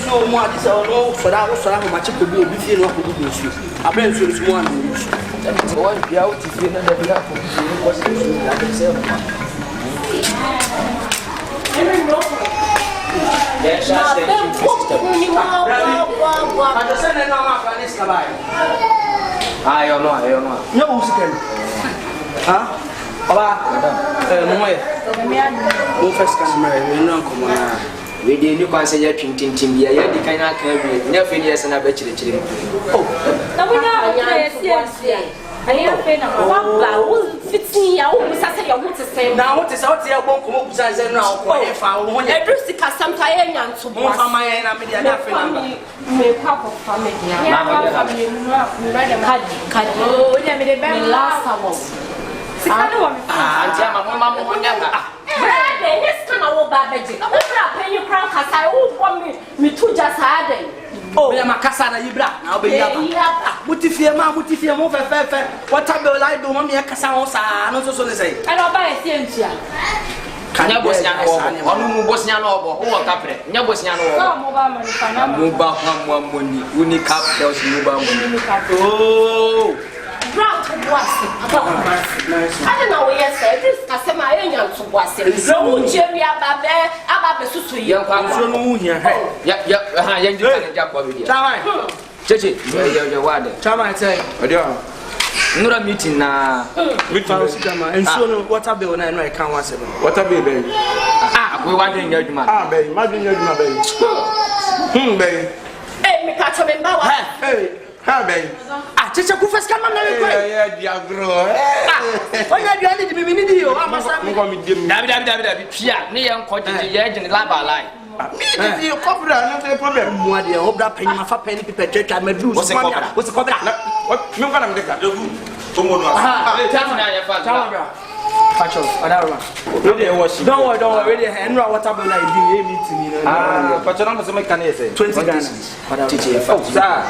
so more this no for that was so much to be feel no good news. I been so small news. That one be out if you know that we have was like yourself. Yes, I said I don't know. No, who's again? Huh? Who first can marry? No, come on. We did you consider printing Tim? Yeah, the kind of carry. Never years and I bet you. Oh, now we know. Yes. I am saying, "Wow, 15 years old." Now, what is out here? Won't come up with now. Why found one? I do see some time to one my enemy. Me papa family. Last house. Oh, I'm a Cassana, you black. I'll be Mutifia, move what I will like do, mommy, a Cassanosa, not so to say. I don't buy a ciencia. Can you was Bosniano or Capre? Nabosniano, Mobile, one cap, those Mobile. Oh, I don't know where I said this. I said my angel to was it. So, Jerry, about the Susu, young Pamson here. Yep, Chichi, you're wild. Chama, say, not a meeting now. And so, what up there and I can't once again. What up, baby? Ah, we want to engage my baby. Imagine you're my baby. Baby. Hey, me catch him in my way. How baby? Ah, Chicha Kufas come on, yeah, grow. Why are you ready to be with you? I must have gone with Jim. David, near Cotton, the edge and lava line. You copper, not a problem. What do you hope that penny of a penny paper church I made? What's a copper? What? No, I'm don't worry, and what up when I do meeting. Ah, but you're not so much can you say 20 guns. Oh, sir,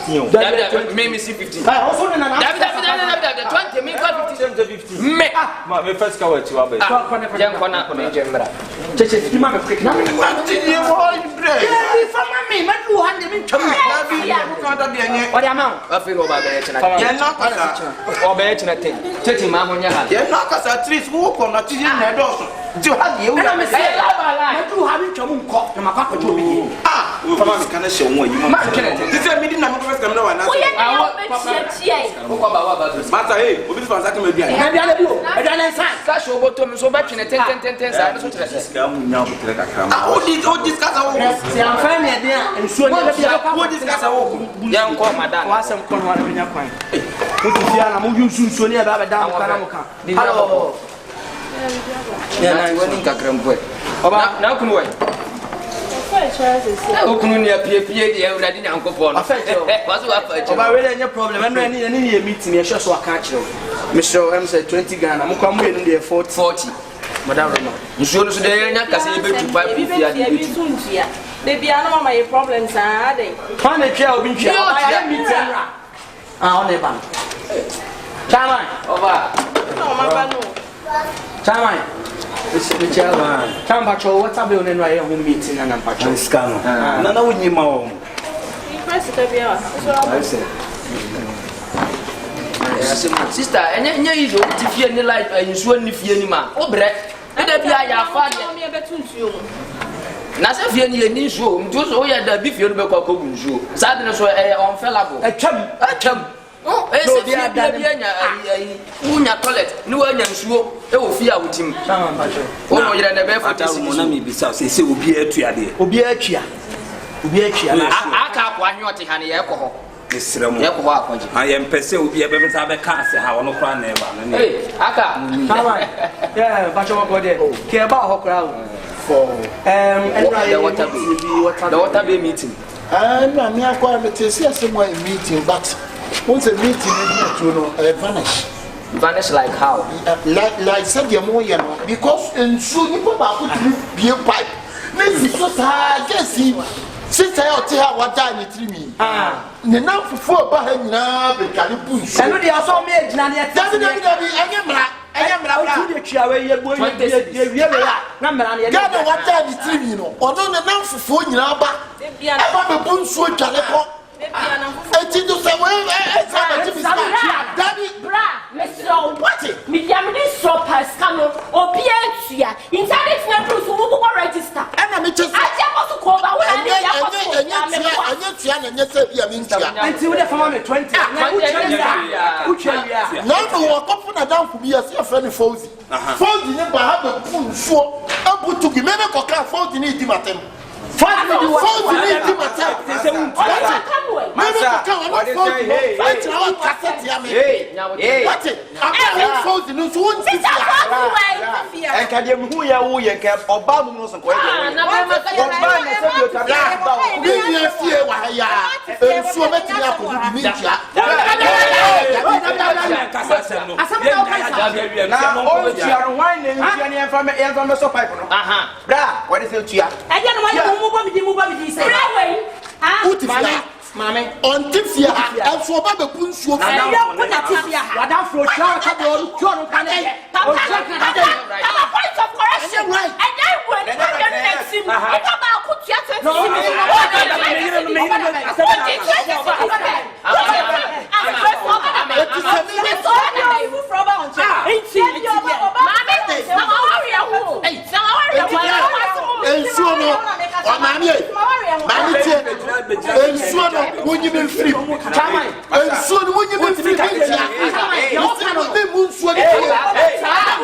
15. Maybe 15. I also 20 me 50. Me, my first cover to our base. Young corner, Jemra. Just you might have taken up. Me, but you had him to me. What amount? I feel over there. You're not or better than 30 mamma. You're not as a tree walk on a chicken head also. Do you have you? I do have you to cough my papa to me. Ah, we can show you. This is a meeting. I'm going to come now. Master, hey, we will find that maybe. I don't say. Cash over to me so much in a 10. Who discuss our family and so who discuss our young madam. Was some corner in your point. Put I'm using so near down Karamuka. Hello. Yeah, I'm winning Kakramboy. Now come away. Open your PA, I didn't uncle for. What's your problem? I'm ready to meet me. I just walk at you. Mr. M said 20 Ghana. I'm coming in there 40. Madame, you should say, I'm not to buy maybe I know my problems are they. Find a chair, be chair. I am meeting. Ah, never. Chama, over. No, my no. Chama, the chairman. Chamba, what's up in my home meeting and I'm patching scam. No, we need more. Sister, and you to fear any life and you swim if you any man. Oh, bread. And if I find me a better to you. Nasafia ni eni show mtu so ya da bifio no be kwa kogu show sadene so on felabo acham oh ese bia nya unya toilet ni wa nya nsuo e wo fia wotim sama mpacho o no yire na be 46 na mi bisa se obi atua na aka akwa anyote ha ne ye ko ho esremu ye ko ho akwaji ayem pese obi e be msa be ka ase ha wono kra na e ba na ne aka sama yeah bacho ko de ke ba ho kra for the water bay meeting. No, me acquire me to see some meeting, but once a meeting vanish like how? Like said your more because and soon you put be a pipe. Maybe so I guess see. Since I tell her what time it me. The now for 4 behind now, the Calipush. And they are so made, and am not the chair. You boy, Gather what time is 3, you know, or don't announce the phone in our back. I'm a boon so jolly. Daddy, what it? Me yamini so pascano or Pierre, inside never to register. And I'm just I to call out until the family 20. Now, walk up and down for me as your friend Fozzy. Fozzy never have a pool so I put to give me a cocker 40 in him. Mammy, on Tifia, and so about the Punsu, and you put a Tifia, what I'm for John Cadet, point of correction, right? And I went next him. I when you been free, and soon when you been free, you cannot be moved so that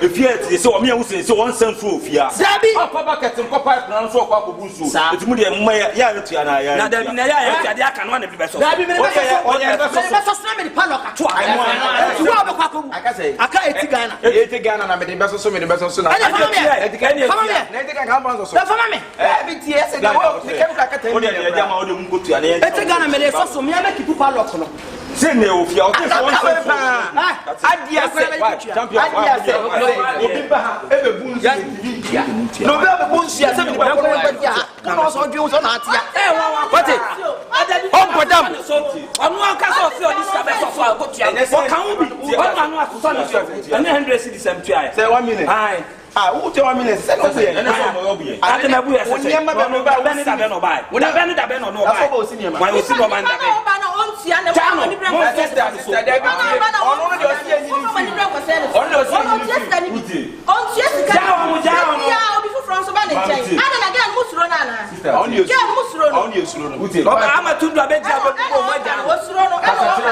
if you so me who say so one send through fear Sabi papa ketem papa plan so kwa kobusu etmu de ya retu ana ya na da na ya de aka no na bi beso Sabi me beso so me pa no ka to wa be kwa kobu aka eti Ghana na me de beso so me de beso so na eti Ghana ban so fama me bi tie se de wo me ke ka ketem o de ya ma o de mu kotu ana eti Ghana me de so me make people pa lock no se ne o fia o te so one adia se champion obi ba ha ebe bunsu no be bunsu ya se me ba ko ya no so dwe so na atia what it on podam onu aka so fi odi sabe so fa go tia o kan bi o ma no aso na so na 100 cedis am tia say 1 minute hi who tell 1 minute say no say na so mo obi ade na bu ya say nyema be no ba be da be no ba wo da be no da be no no ba why o si no man da be on tia na mo ni brem ko say sister David ono no de o si enyi ni ono o si enyi on tia sika ya obi fu from so ba na chai ana na ga musuro na na sister on you ga musuro no on you suro no uti o ama tundu abeja bo ko mo ja o suro no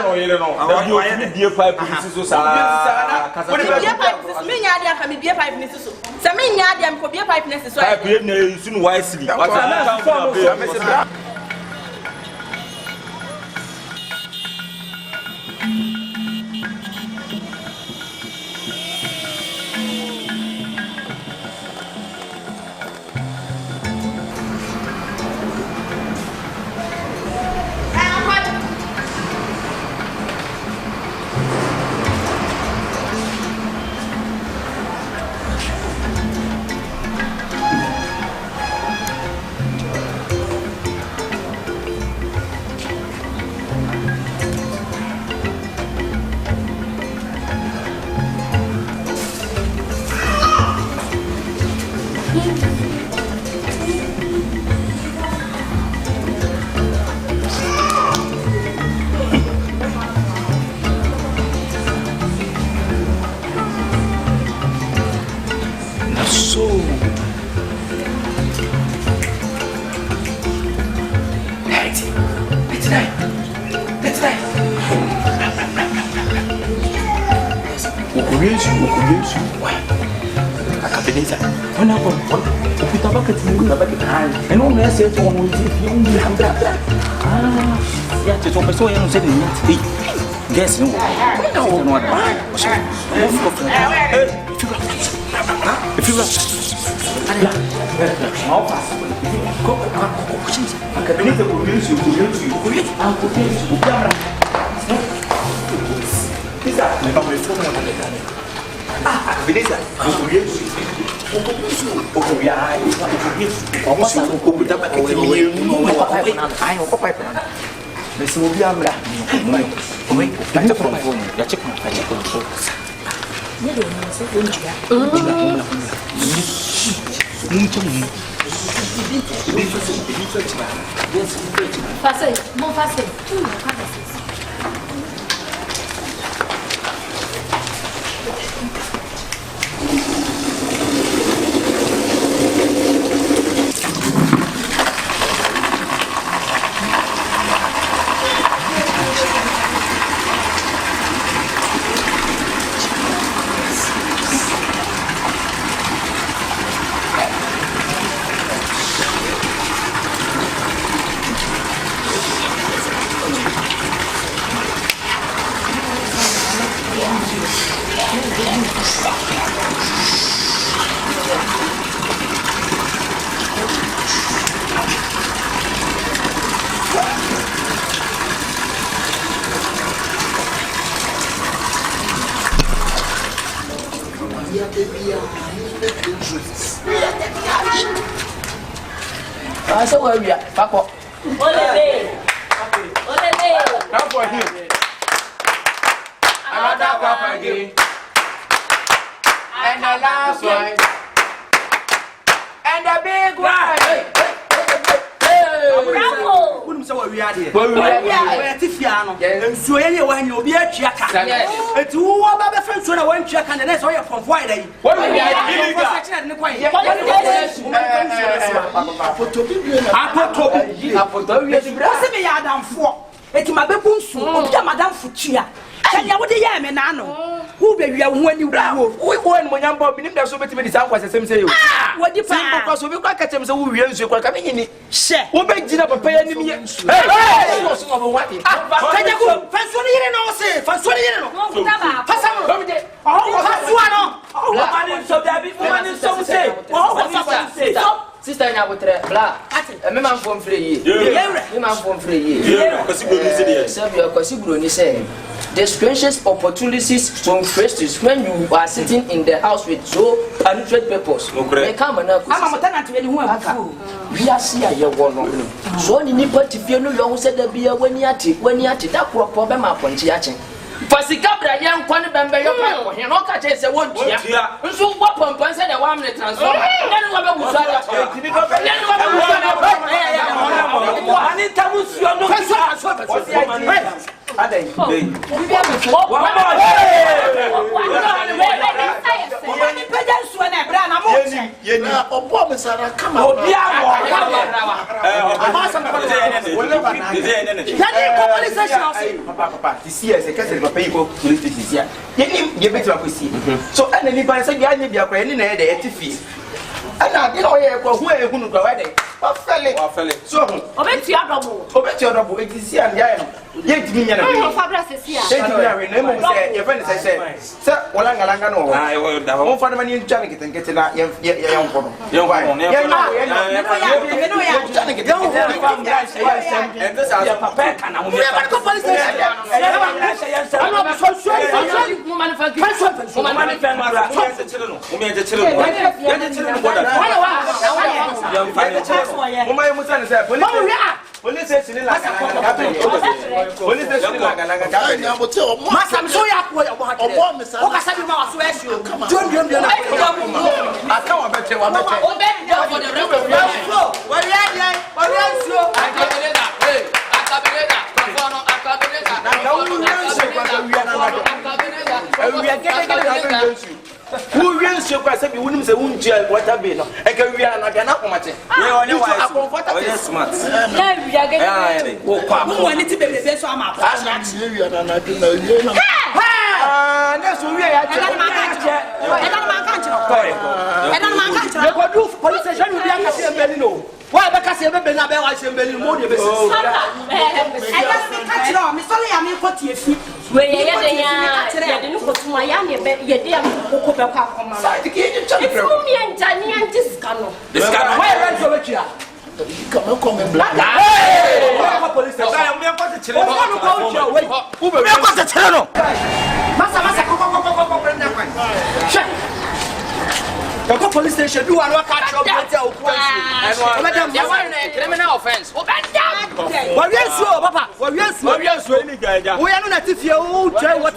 no yele no da bi o die 5 police so sa o de die 5 me nya dia ka me die 5 minutes so se me nya dia me ko die 5 minutes so 5 na nsu no wisely what am Akabenezer. When I go, put a bucket in the bucket and only I said to one you have that. Yeah, just open so you said guess no. If you Akabenezer will use you. Akabenezer, I said, where we are, Papa. Come for him. Another Papa again. And the last one. And the big one. Bravo! So we are here. We are Tifiano. And so when you'll be a check. It's who are my friends when I went check and the next way from Friday. What are we Can you what I am and who be when you go? We won when I'm Bob in the so many times was the same say. What you find because we got at him so we are so coming in. Share. Who make dinner for pay any me? Hey, first one Sister, I would blah. A man from free. Man from free. The strangest opportunities from first when you are sitting in the house with so unusual purpose. They come and I'm a tenant to anyone. We are see a year one. So, you need to feel no long said there be a when you at that problem upon Chiachin. Pasikabra young Quan Bamba, your papa, he no catch a one year. So, what pump and said a 1 minute transformer. Then what was that? So, and anybody said, I need your brain in a fee. And I didn't know who would go away. What fell it? So, obey your double, it is here and Yano. Yet, me and Fabrice is here. Remember, your friend said, Sir, Walangano, I will have for the money in Janet and get it out young woman. Young wife, and this are Papa. Who really so quite say you wouldn't say won't jail what have been and can we are not gonna come at it. We are smart. We are getting who want it to be the best one. That's what we are. Police station will be a Belino. Why because you have been a bell? I say Belino more. I'm sorry, I'm in 40 feet. Where you didn't put my young yet, the police station do not catch up criminal offense. Papa. We are not if you whatever.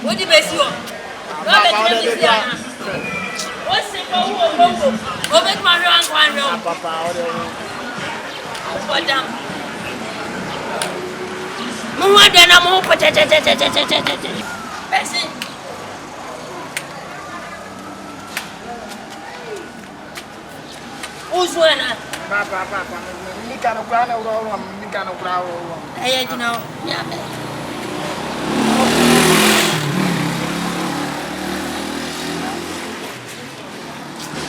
What do you base you on? What's the over my round one room? What damn? More than a more potato. Who's one? Papa, you can't ground over. You can't ground over. I know.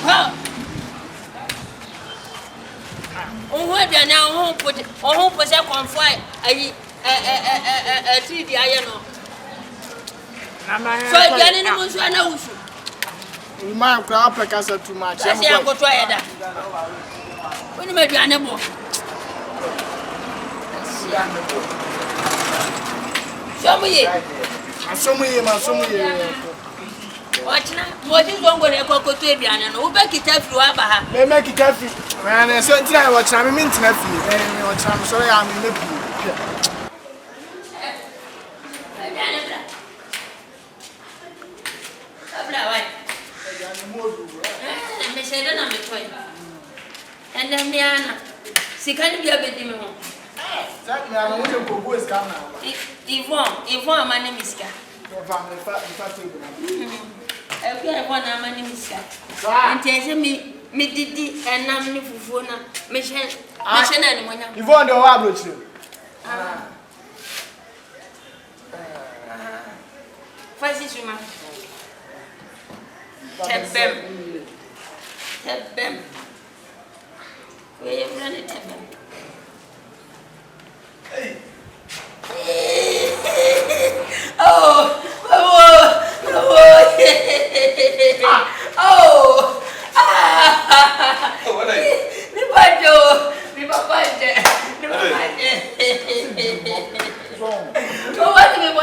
Oh, now put it on for a convoy. A 3D iron. So again, it was one of you. My crop because of too much. I say, I'm going to try that. When you make your animal, show me. What is wrong with a cocotabian and who back it up you have? They make it happy. When I said, I watch I'm in Tennessee, and I'm sorry I'm in the and then Miana, she can't be a bit in home. That man, I want to go who is coming now. Yvonne, my name is Cat. Okay, one of my name is Cat. And tells me Didi and Nammy Fufuo, Mission and Yvonne, the Wabble. First, you must tap them. Where you run it, tap them. Oh,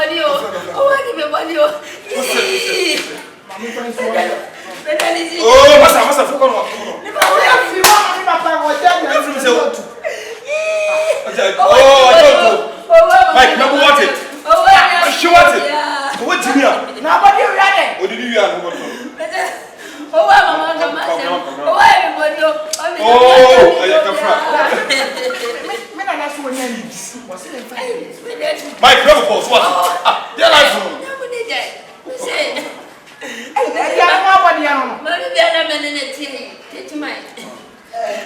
money. Oh, give me money. Oh, masa fuko no. Mike, no want it. She want it. What did you hear? Nobody ready. What did you hear? Oh, mama. Oh, everybody. Oh, I can fry. Mike, no pause. What? Your life.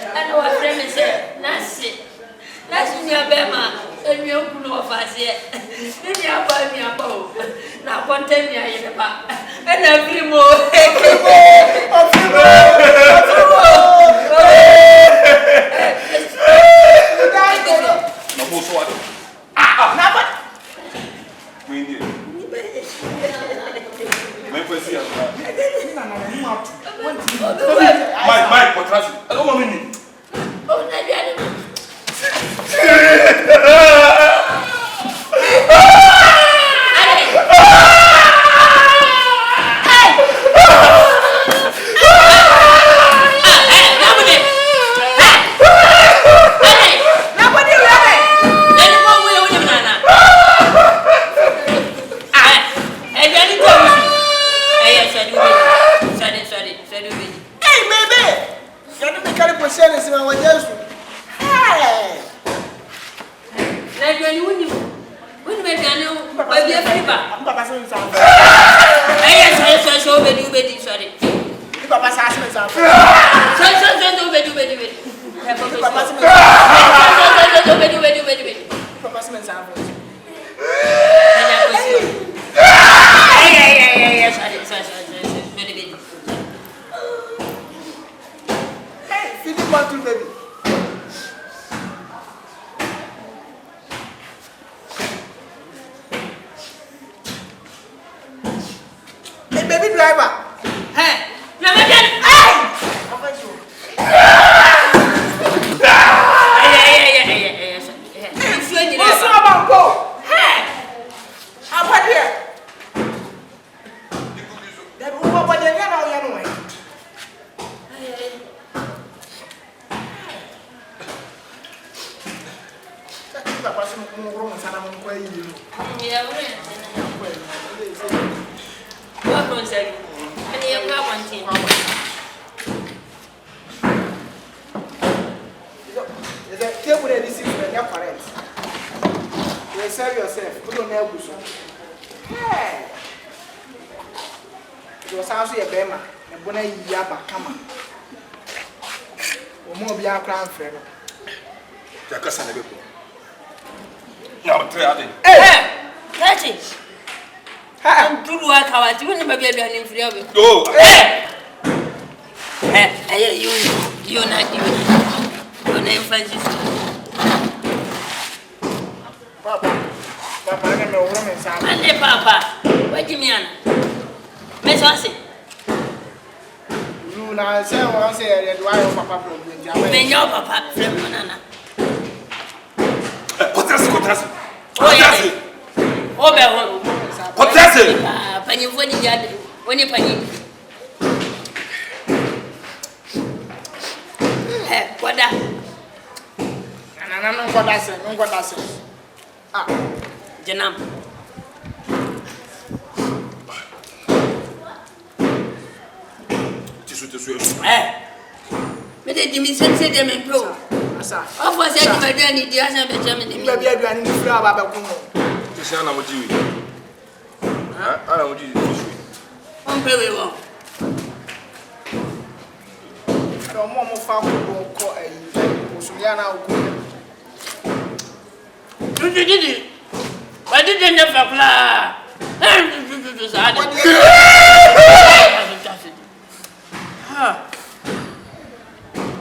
I know what friend said. That's it. That's in your bema. And you know of us yet. Then you are by me above. Now, content me in the back. And every more. Mike, what has it? I don't want me. Oh, no,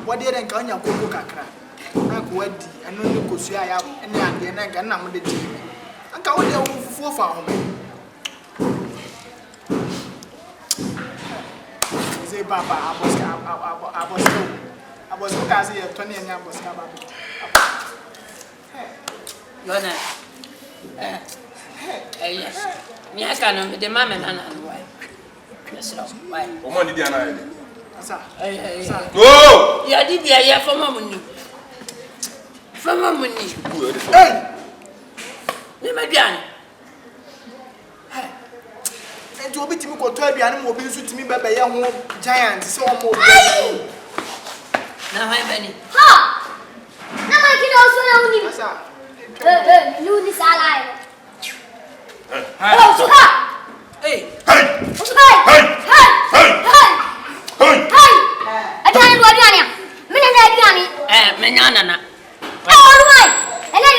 What did I call you? Uncle Eddie, and no Cosia, and the Andiana, and I'm the team. Uncle Fufuo. Say, Papa, I was Cassie at 20 and I was Cabby. Yes. Me I can be the mama and why. Yes, why? Woman did ana. Sir. Oh! Ya did ya for money. For money. Hey! Ni median. Enti obi timi ko to aduane mo obi nso timi bebe ye ho giant se o mo. Na hai bani. Ha! Na ma kino so na uni. Sir. Ni uni sala e. Hey. Oh, suka. Hey. Hey. Suka. Hey. Hey. Hey. Hey. Hey. Hey. Aduane do aduane. Me na aduane. Me nyana na. Oh, right. Ele.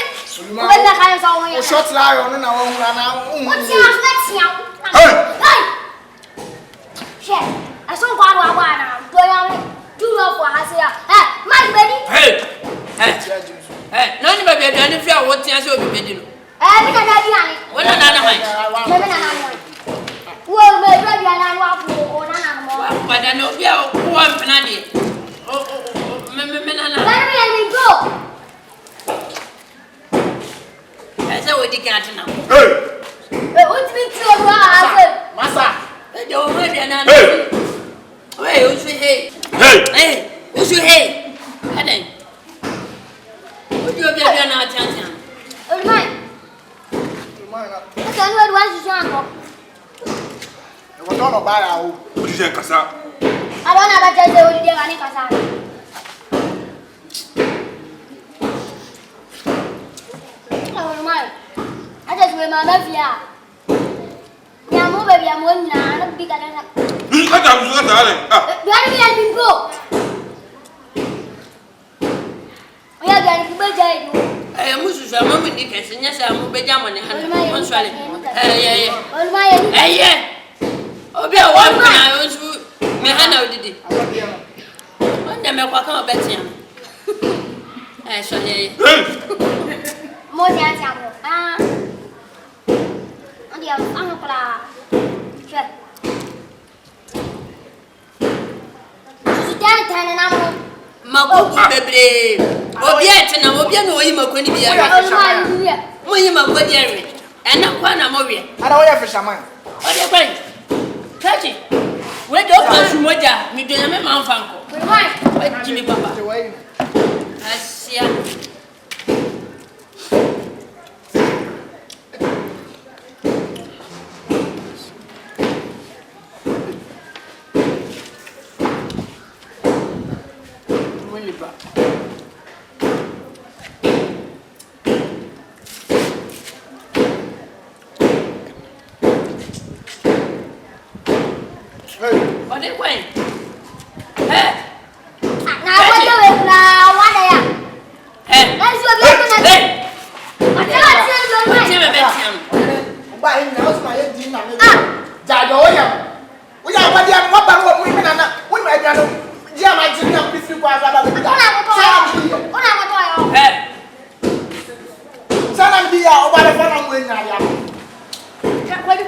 Ko na kan so won ya. O short lion na won hura na. O ti a na ti a. Hey. Hey. She. Aso kwa wa na. Do ya me. Do lo for ha se ya. My baby. Hey. No ni baby aduane fi a wo tia se obi bedi no. Me na aduane. Wona na na mai. Me na na. Wo me do aduane wa fu o na na mo. Wa pada no bi a wo mpena de. Me na na. Let me go. Ese wo di kan tena. Hey. What me to wa Masa. E do wo bi na na. Hey. Wey, o su hey. Hey. Hey, o su hey. Adan. O di obi abi na atiantian. Oh my. I can't wait once you show up. E wo no ba ya o. O di je kasa. I don't have a chance to do any casa. Oh my. I just remember here. Yeah, move baby, I'm on now. I'm big at that. Ni ata mu ata ale. Ah. Do you want to go? We are going to be there. Musu so mo mi di kese nya sa mo beja mo ne han. Mo swale. Oh my. Obi a wa na o su me hana odidi. Wanda me kwa kan obetia. So Hey. Mo nya tia mo. Andi ang pala. Che. Sudan tan na mo. Makuku bebre. Obi ete na obi na oyi makoni bi ya. Mo yi makodi ere. Ena kwa na mo we. Ada wo ya fisherman. O de kwan. Kachi. We do kwa sumoja, mi do na me man fanko. We jimi papa. Asia. What they going? Hey. Na what do we na what ya? Hey. Let's go get on Hey. What you say What you be betiam? Ba hin na o ma ye di na me. Ja do o ya. O ya ba dia mo ba wo mu mi na na. Wo ma dia no. Dia ma ji na pisi kwa za ba be da. Ona mo to yo. Hey. Sana bi ya o ba le fa na mo nya ya. Kweli.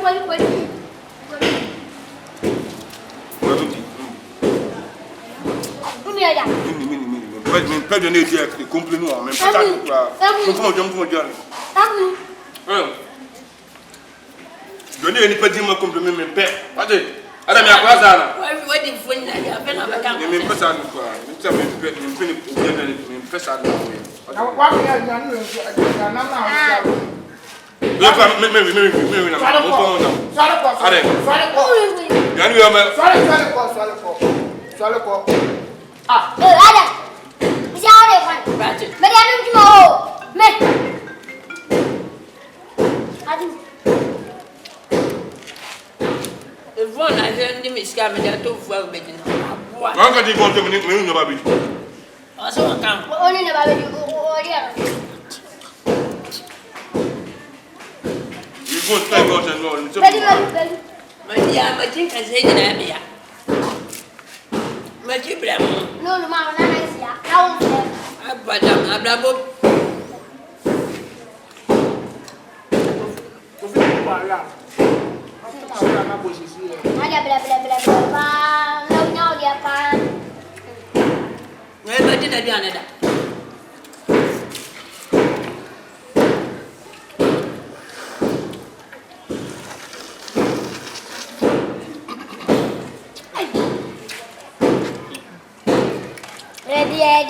Dunia ya. Mini. Pede ne dia que complenu o me pata kwa. Como jam. Tabu. Doni ni pedi ma complenu me pe. Ade. Ada me akwa za na. What the phone na ya fe na ba kan. Me pesa no kwa. Me tsa me pe ni pe ni me pesa no. Na wa me ya nya no na na na. Le pa me na. Mo ko na. Ade. Yani yo me. Swale ko. Ada. Bisa ada kan? Bache. Mari anu cuma me. Aduh. E vou na gente me escama de to fu be din. Boa. Wan ka di ko te me no ba bi. Aso kan. Oni na babe o dia. You go stay go te no. Beli. Ma tin ka sai na me ya. Ma ti bra mo. No, ma na na sia. Tahu se. Abrabo. Ada bla. Lau dia kan. Ngai ba din na dia na da.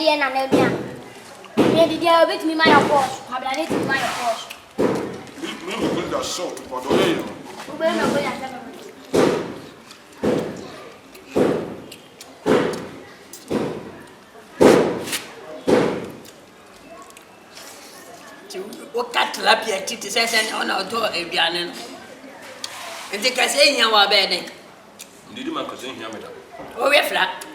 dear and Navia. Maybe there will be my horse. I will need my horse. We will put that short for the way. We're not going to have what cat lapia titi says on our door a piano. And the Cassania were bedding. Did you make a thing here, madam? Oh, we're flat.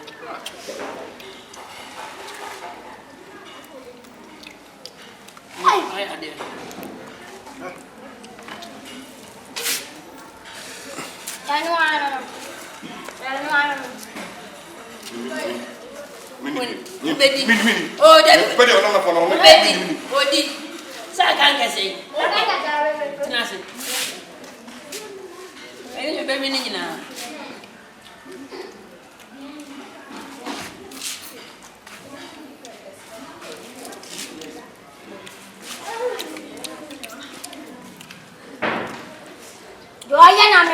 Oh, that's better on Betty. Oh, did Sagan say? Nothing. Baby, now. Do I am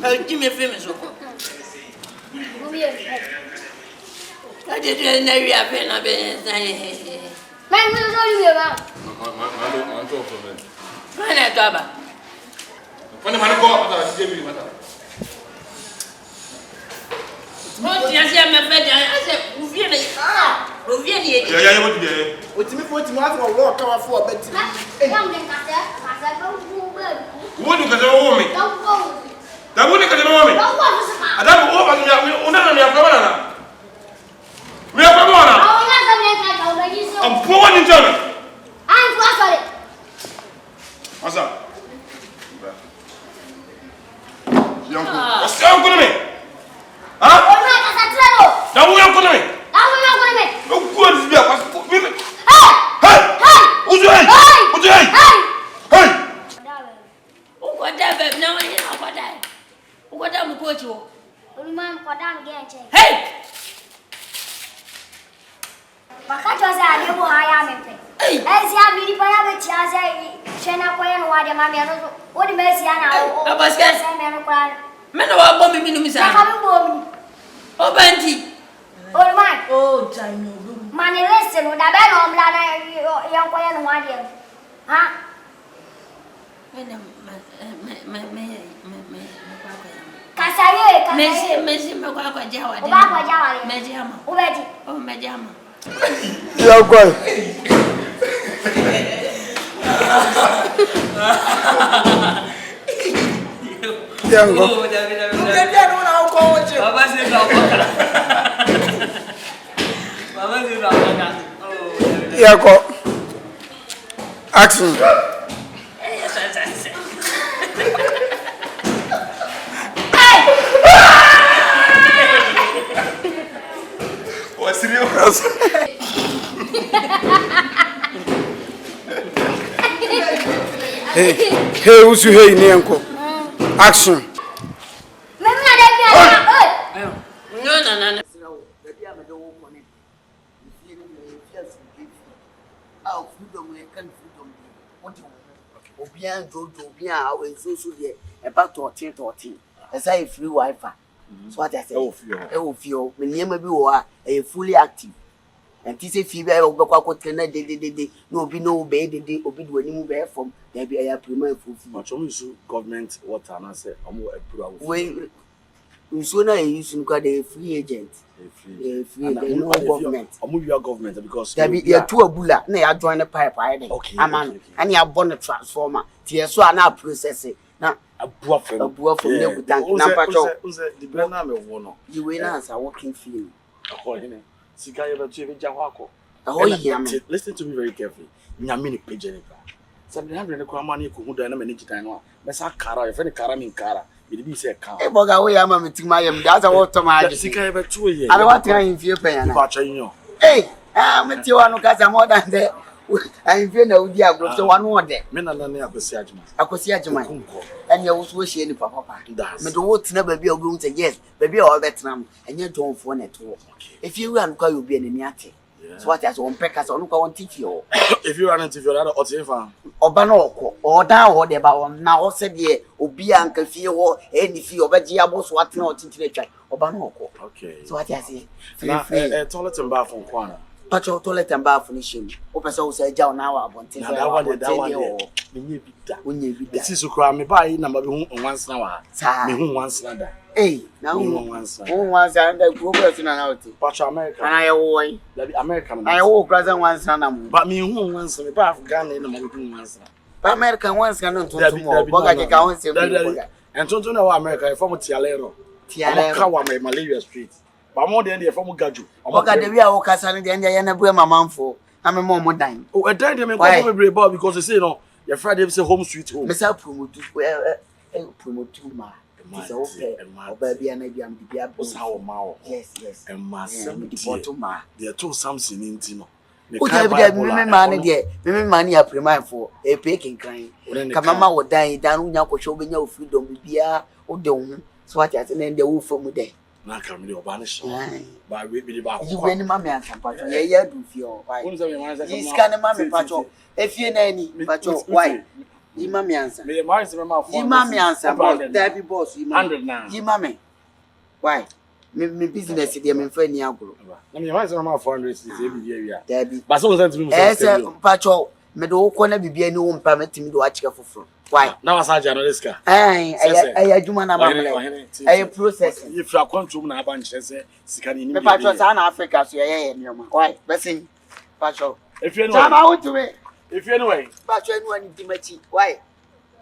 Hey, give me a famous one. I didn't know you have been a bit. Man, who's all you about? I'm talking for me. When I go back. When the man go up, I'll give you matter. What you say, my friend? I said, Ruviani. Yeah, what do you What's me for tomorrow? Walk out for a bed. What do you get a woman? Don't go. That wouldn't get a woman. Don't go to the I don't know what you're we are from one. I'm poor in German. I'm sorry. What's up? What's up with me? Huh? Now we are going to me. No good is there. What's me? Hey! Who's your hey? Who's your hey? Hey! Whatever, no one is what I. What I'm going to. Hey! Bakatoza alibu haya mepe. Ezi abiri pana bechiaze chena kwa yenu wade mami anozo. Odi mesi ana o. Abaska. Sema no kwa. Mena wa bombi binu misa. Kama bombi. Obanti. Olmai. Oh, time. Mani listen no da be no mla na yan kwa yenu wade. Ha? Kasaye. Mesi kwa jawa. Oba kwa jawa. Mejama. Ubeti. Oh, mejama. Yeah, go. Yeah, go. Yeah, go. Action. What's serious? Hey, who's you hey, Nianko? Action. No. About 14. As I free Wi-Fi. So what I say? Oh, feel. My name will be fully active. And this is female of no be no baby, obey when you move from maybe I have premium for government water and I say, I'm more a way. Sooner you should got a free agent. Free no government. I'll move your government because there be a tour bulla. Nay, I join the pipe. Okay, I'm and you have born a transformer. Tear so I now process it. Now, a buff from the Brenham of one. You will answer walking field. Listen to me very carefully. Nyamini page. 700 money could do an energy time. Messa Cara, if any Cara mean Cara, it be say car. A bog away, I'm a meeting my that's a water my ever 2 years. I don't want to in pay. Hey, I'm a Tiano Casa more than that. I feel no dear, so one more day. Men are none of the Sajman. I could see Ajman. And you was wishing papa. But the words never be going to yes, baby all that time, and you don't phone at all. If you run, call you be an inyati. So what as on peckers on go on TV. If you run into your other Otifa, Obanoko, or down or about now said ye, Obi Uncle Fio, any fee of a diabos what not into the track. Obanoko. Okay. So what I say? A toilet and bath from Kwana. Patrol toilet and bath finishing. Open so say down now. I want to that one. When you be that. This is a crime by number once now. Me once another. Hey, now once and the progress in an out. Patch America. And I away. American. I walk present once and but me who once the bath gun in the American once. But American once cannot do more. And don't know America from Tialero. Tialero, Malaria Street. But more than the former Gaju. Okay, we are Casan, the Indiana Brema man for. I'm a more dime. Oh, a dime because they say no, your Friday is a home sweet home. Miss Promote Promotuma. Baby, and maybe I'm the Biabos. Yes, and Massam, the Botoma. They are two something in Tino. Money I prime for a peking crime. Kamama would die down Yako showing your freedom, Bia, or dome. So what I think the wolf from day. Not coming to banish. By we be about you when mammy and some patron. Yeah, do feel. He's kind of mammy patron. If you any patron, why? Ye mammy answer. Ye mammy answer about that be boss. Ye mammy. Why? Me business is my friend Yago. I mean, why is my 400 is every year? Debbie. But so that's me. As a patron, me do corner be any one permit me to watch for front. Why? Now as I journalist ka. I do man I process. If you are come to na ban chese sika ni. Me patron san Africa so yeah why? Person patron. If you know. Come out to me. If you anyway. Patron no any Timothy. Why?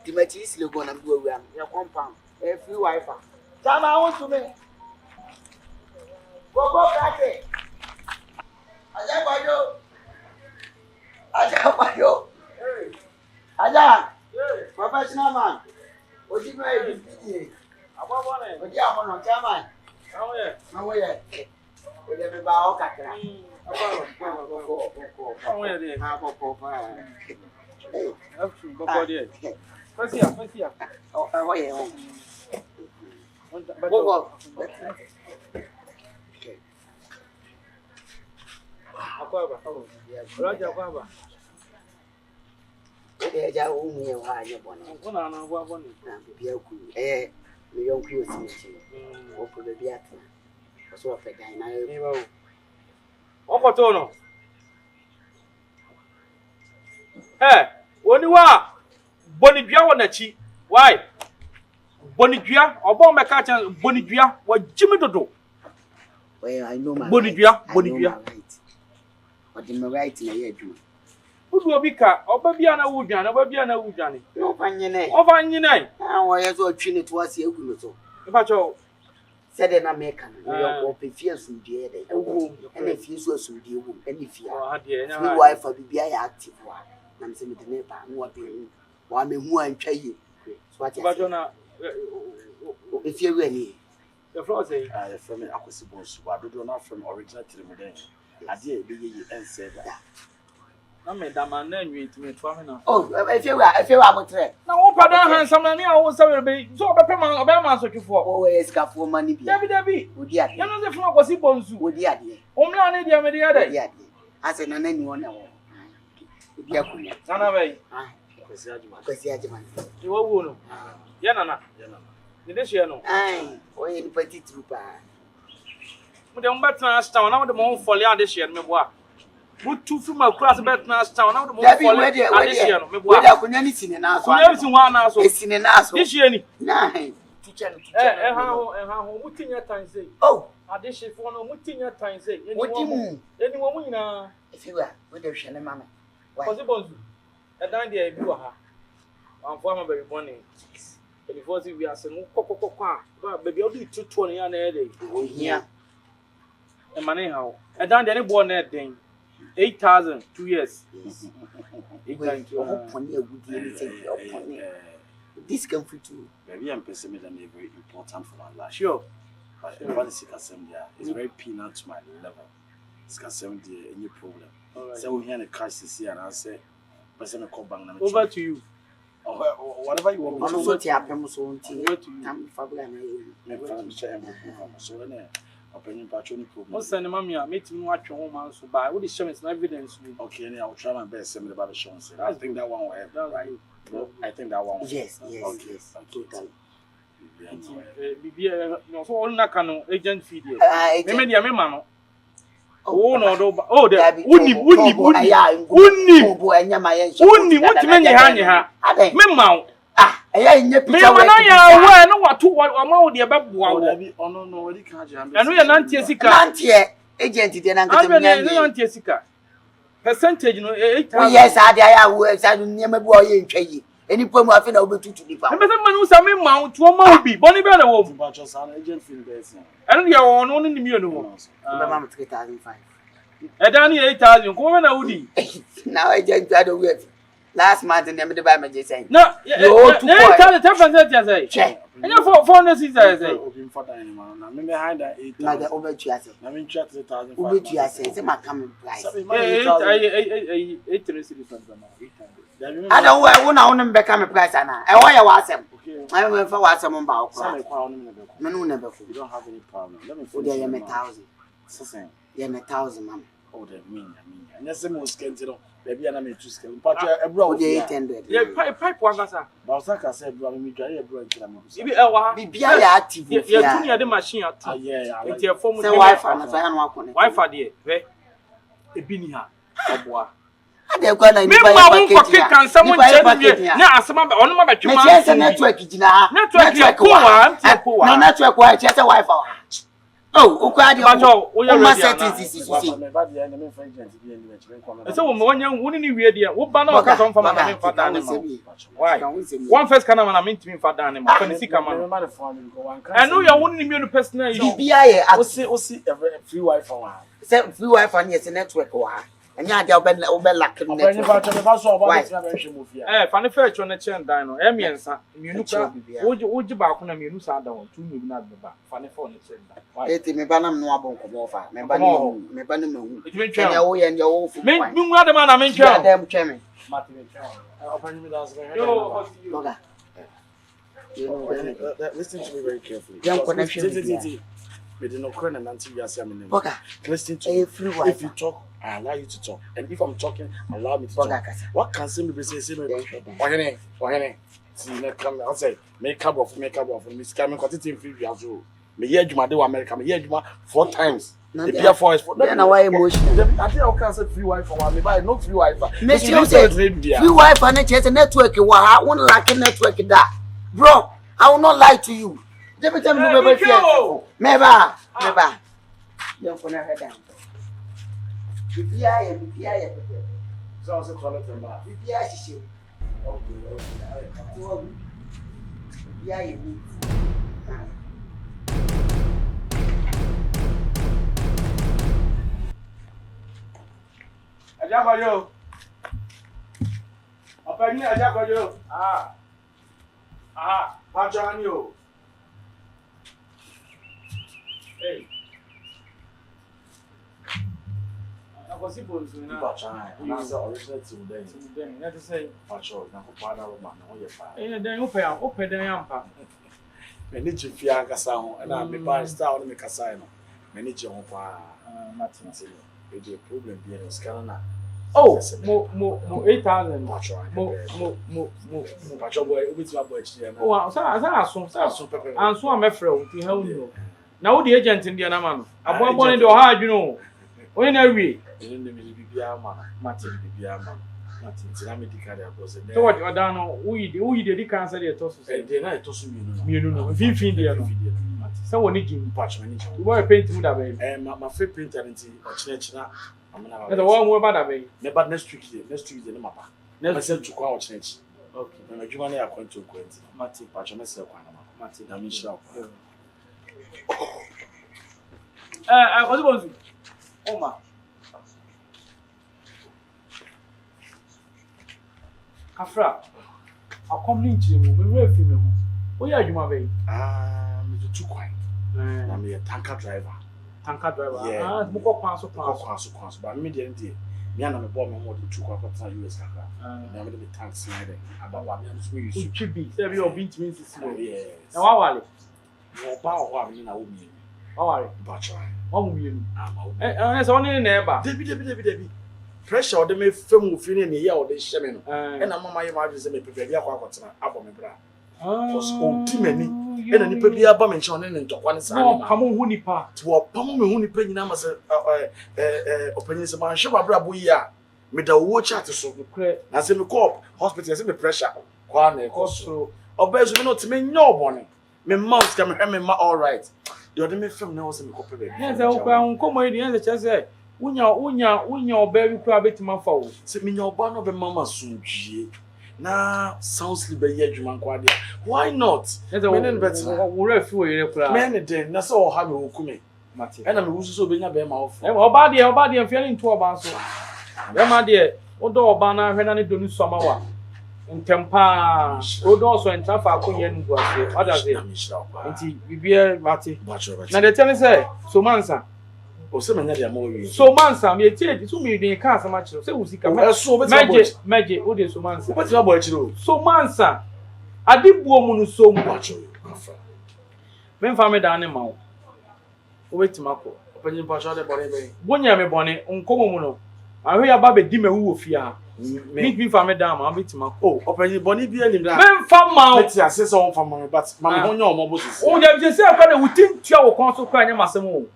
Timothy is logo na go we am. Your compound. If you wife. Come out to me. Go Kate. Aja. Aja. Professional man. What you going to do? What you have on chairman? How are you? Will you be about Kakra? How are you? How are you? Ja umi wa anye bona. Kuna na gwa bona. Na bibia ku. Me yonku osi. O ko bibia ata. So fa dan na e ba o. Okoto no. Oni wa bonidua wo na chi. Why? Bonidua, obo meka chan bonidua wa jimi dodo. Well, I know my bonidua. But the right na ye adwuma. Udu obika oba bia na wudwane. No fanyene. Ova nyine. Wo yeso atwine to ase egu no so. Ifa cho said na meka no yo ko pefie asundie de. Ene fie so asundie wu. Ene fie. Ni wifi bibia ya active wa. Na mse me de ne ba no wa be. Wa me hu antwa ye. So what Ifa cho na efie wu ani. The floor say the from Akosibo so do not from original Trimiden. Ade e be ye ense da. Na me da man na nwi ntime to amena. Oh, efie wu abotre. Na wo pada handsome na ni a wo sabe be so obe ma so twefo. O we skafo mani bia. Dabi. Odi ade. Ya no se from Akosibo nsu. Odi ade. Omla na dia me dia dai. Odi ade. Ase na nani wona wo. Odi akunya. Nana bai. Kwesi ajima. Iwo wo no. Ya nana. Ni de hye no. Ai, oye ni petit trupa. Mo de mbetna Ashtown na mo de mo fole ade hye no meboa. Mutu fi ma kura se betna Ashtown na mo de mo fole ade hye no meboa. We da kunya ni sine na so. Kunya si wa na so. Esine na so. Ni hye ni. Nai. Teacher. Ha ho mutinya tan sei. Oh, ade hye fo no mutinya tan sei. Eni wo mu nyina. Efiwa, we de hwe ne mama. Kosi bonzu. Edan de bi wa ha. Amfo ama be born before we are saying kokokokwa baby odu tutu on ya na e dey ohia e mane how e dan de ne born na den 8,000 2 years 8,000 oponi agudi any say oponi this can fit too very person me than very important for my life sure but what is assembly is very peanut to my level it's assembly any problem so we hear the crisis here and I say person call bang na over to you. Whatever you want so ti apem so nti over to you. Tam fabula na you me share so na Opening patron problem. What's the mammy? Meet me watch your home so by what is showing some evidence. Okay, and I'll try my best to about the show. I think that one will have that right. I think that one. Yes. Totally. No, so all that can agent feed you. Maybe a man. Oh, no, oh, there. Wouldn't what you mean? Memma. Ah, no what to what amount the above. Oh, no, what can't you? And we are not agent, then percentage, you know, 8. Yes, I work. I don't never boy in Chay. Any poem I think I'll be to the power. I'm a man mount to a movie, Bonnie Better Wolf. But your son, agent feel best. And you are on in the mules. Mamma 3,500. A Danny 8,000, go on a woody. Now I just got a word. Last month in the middle by my say. No, you tell the 10% say. And you're for the season, I say. For the animal. I'm behind that 8. Like the over to us. I'm in chat 1,000. Over to us, it's my coming price. 8 I don't want to become a price. And I was him. I went for what someone about. No, never. You don't have any problem. Let me put there 1,000. Yeah, 1,000, ma'am. Oh, that mean. And that's the most scandal. Baby, I'm a two scale. But a bro, 800. Yeah, pipe one, sir. Bausaka said, brother, me dry a bro. Be active. You're the machine. Yeah, it's your phone. Wi-Fi, dear. A binia. I don't want to someone now, some of the network, just a Wi-Fi. Oh, okay, my settings. So, when you wouldn't hear what banner come from my father. Why? One first can I mean to me for Danny. I know you wouldn't immune personal. I see free Wi-Fi. Free Wi-Fi is a network. And yeah, they'll be lucky. Funny fetch on the chain, Dino. Emians, would you back on a minus? I don't 2 million at the back. Funny phone. It's me, Banam no abon comofa. Me banam. It will tell you and your old make me what the man I mean, them chairman. Listen to me very carefully. Listen to me. If you talk, I allow you to talk. And if I'm talking, allow me to talk. What can somebody say? See, come outside. Make up of Miss Cameron, cut it in free as well. Me hear you, my dear America. Me hear you 4 times. The beer for is for then why emotional. I think I can say free Wi-Fi. Me buy no free Wi-Fi. Make you say free Wi-Fi. Network network. I won't like a network that, bro. I will not lie to you. Every time you remember fear. Never. Don't put her down. BPI. So I said toilet and bath. BPI she. BPI. Ajabayo. Apani ajabayo. Pajanyo. Hey. I was able to know. That's the original today. Let's say, Pacho, now for father of man, you're fine. and then open the yampa. Many Jifia Casao, and I'm by style in the Casino. Many John Martin. It's a problem being a scanner. Oh, more 8,000. More. Pacho boy, which my boy. Oh, so I'm so I'm afraid to help you. Now the agent in the Anaman. I want one in the hard, you know. When are we? In the Martin, so what you done? We did cancel the toss. They not toss me. You know, if you feel someone needing patch manager. You want to paint with that way. And my favorite printer in China. I'm not the one more about that way. Never next week, the map. Never said to call change. Okay, and you want to acquaint to acquaint. Martin, patch myself. Martin, I mean, sure. I was going to. Oma. Afra, I'll come into you. We will film. Where are you, my baby? I'm too quiet. I'm a tanker driver. Yeah. But immediately, me and my boy, my mother, took up US car. I'm going to be tanks sliding. About what I'm it should be. Say, you're being to me. Yes. Now, how are you? Your power, I mean, I will be. worry. But You. So only neighbor. Debbie. Pressure the me film feeling the year or the shaman. And I'm my imagine me prepare your quack up me bra. Was old Timmy, and any baby abom and John and one side. Come on, Hunipa. To a pomme who penny numbers opinions of my shop, Brabuya. Me the watch at the so clear. As in the corp, hospital, as in the pressure. Quane, also. Obey me not to me no bonnet. Me mouse can have me all right. The other me film knows in the copy. Yes, I'll come with the answer. Just say, Unya, baby, crab it to my foul. Sit me your barn of a mamma soon. Nah, sounds like a Yajuman quadia. Why not? Men better. We're a few men, then that's all how you come. And I'm also being a bear mouth. Body, and feeling to about so. My dear, although Bana, when I do summer. In Tempa, road also and Tafa Kunyan was what does it? We be Marty. Now the tell say, so Mansa. Or some more. So Mansa, me tell you, to me, the car so much. Say, we come so magic, what is so Mansa? What's your boy to so Mansa? I did woman so much. Men family animal. Wait to Marco. Open Pasha the body. Bonya me bonnet, uncommon. I hear about the dimmer who fear. Meet me from a dam, I'll meet my open bonnie be any man from Mount. I say so from my but my own mobile. Oh, you just said that we think you are console crying Massimo.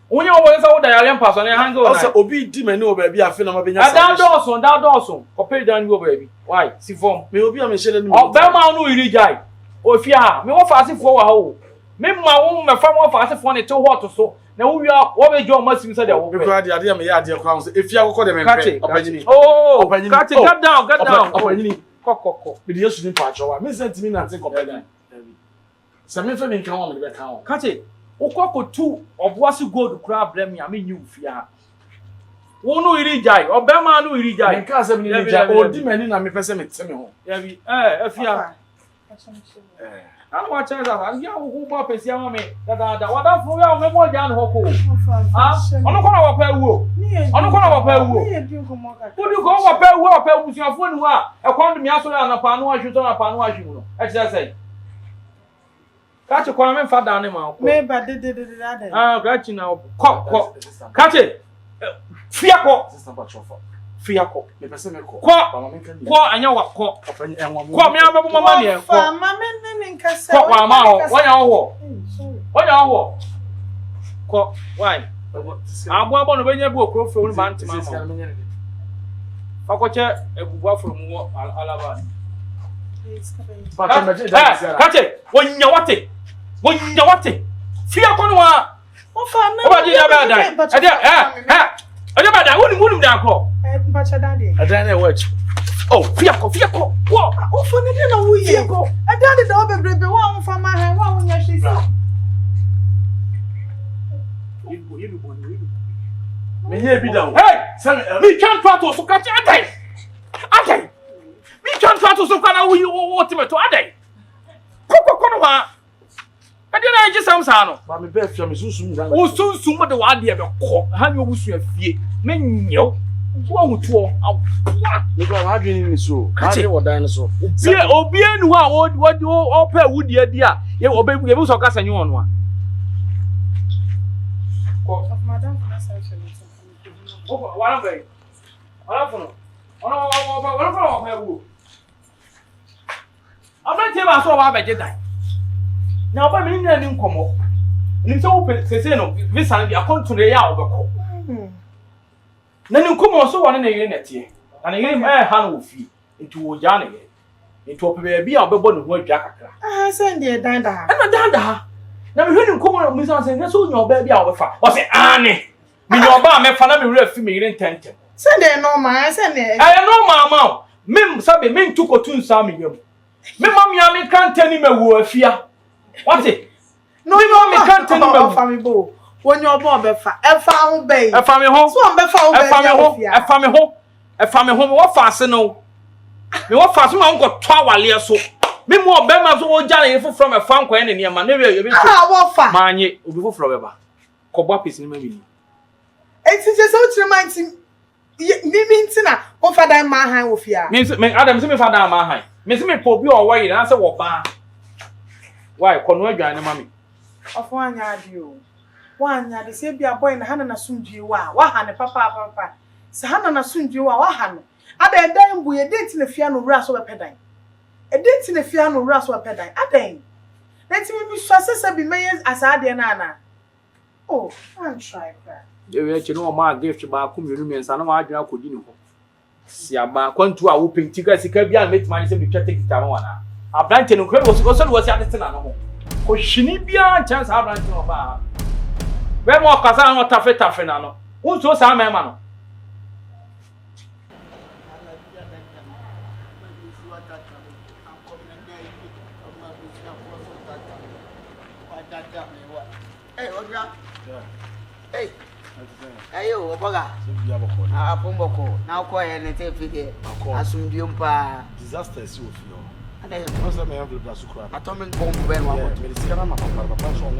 When you always out there, I pass on your hands. Also, Obi Dimmer, no baby, I feel I'm being a Dawson, or pay down your baby. Why? See, form me will be a machine. Oh, Belma, no, you die. Oh, if you are, me what fast for a hole. Me, my woman, from one fast for it too hot or so. Now we are what your must be said. If you are calling me, oh, cut down. Cock. With the shooting patch, or Miss Sentiment and think of that. Some information come on the account. Cut it. O cock two of what's you go to crab, blame me. I mean, you fear. Won't no irrijai, or Bama no irrijai. And cast them in the or demanding a me person at Samuel. If you are. I want to tell you, who pop is young me that what for your more down Hoko. I'm not going to pay wool. I'm not going to pay wool. Would you go up pay wool, pay with your phone? I come to me also on a panua, shoot on a panua, you know. I just say, catch a comment for the animal. Maybe I did that. Ah, got you now. Catch it. Fiaco. Fiaco, me person me ko anya wa ko me abebo mama ne ko mama me nkasa ko wa ma ho wonya ho ko why abo abo no benya bi okro fo ni ba ntima ma fa ko che ebubu afro mu alaba kache wonya wate fiaco no wa o fa na o ba di na ba dai Adabada, wouldn't that call? I don't watch. Oh, Fiaco. What? Oh, for the dinner, we go. I done it over the one from my hand. One when she said, hey, me can't try to catch a day. Me can't try to so kind of you ultimate to a day. Coco. I didn't just some sound. But me best from soon. Oh, soon, but the one dear cock, how you wish you fear. Men, yo, one with 2 because I didn't so. I say what dinosaur. Oh, be anyone, what you all pay wood, dear. You obey, we also got a new one. Madam, one of them. I'm not telling us all about Jedi. Now, by me, I didn't come up. And it's open, say, no, this and I come to the hour. Then you come also one in a unit here, and I gave my hand with you into Johnny. It will be a baby who Jack. I send you down there. And I down there. Now, we heard him come on, Miss Anson, that's all your baby out of fire. Was it Annie? Me your bar, my family ref me in tent. Send it no, man, send it. I know, mamma. Mim, Sabi, men took or 2 Sammy. Me, mammy, can't tell him a word fear. What's it? No, you can't tell me about family boo. When you're born, a family bay, a family home, a family home, what fast no? Me what fast man got 12 so. Me more Bema's old Johnny from a farm coin in your man. What fast? Man, ye will be forever. Cobwap is in me. It's just so reminds him. Me means what for that man with ya. Means me Adam, me for that man. Miss me for you away and answer what bar. Why, Conway, and mammy? Of one yard you. One ya the same be a boy in Hannah Sunji wa hane papa. Sahana Sunji wa hane. Ada dan bu ye date na fia no wura so be pedan. E date na fia no wura so be pedan. Adan. Let me be so say be meyes asade na na. Oh, I'm try that. You we che no ma gift ba ku mienu mensa na ma adwena kodi ni ho. Sia ba kwantu a wo pentika sika bia na metima ni se be twete kita ma wana. Abrante no kwe wo so wo si ade na no ho. Ko hini bia chance abrante no ba. We mo kasa no tafe na no. Wo so sa ma no. Hey, Odra. Hey. Ayo, Oboga. Ah, Pomboko. Now ko e ne te fide. Asumbium pa. Disaster is you feel. Ade. What's that me have the sukra? Atomen bomb ben wa. Me disika na papa so no.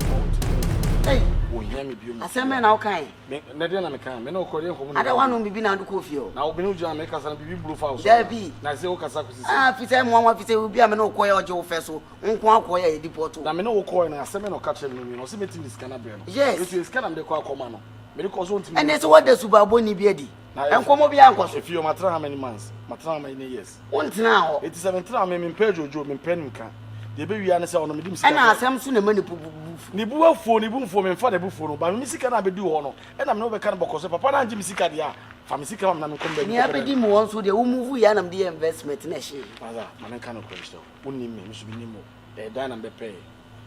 Hey. Wo hia me biom. Aseme na ukan. Me na de na me kan. Me na okori enkomo. Ade wanu bibi na nduko fio. Na obi no jua me kasa na bibi blue house. Dabi. Na se o kasa ko sisi. Ah, fise mo anwa fise obi a me na okoye oje wo feso. Nko akoye e deport. Na me na okoye na aseme na ka chem no se metin disika na bre no. Yes. Etu disika na me de kwa akoma no. Me ko so ntimi. Ene so what the subaboni bi edi. Enkomo bi ankoso. If you matter how many months? Matter how many years? Wontina ho. 87 me page ojo me pen nka. De be wi ane se ono me dim sika. Ena asem so na mani pupu. Ni buwa fo ni bu mfo me mfa de bu fo no. Ba me sika na be di ho no. Ena me no be kan bokoso papa na nji me sika dia. Fa me sika na me kombe. Ni abedi mu won so de wo move ya na me de investment na she. Maza, man kan no question. Wonni me so bi ni mo. E dan na be pay.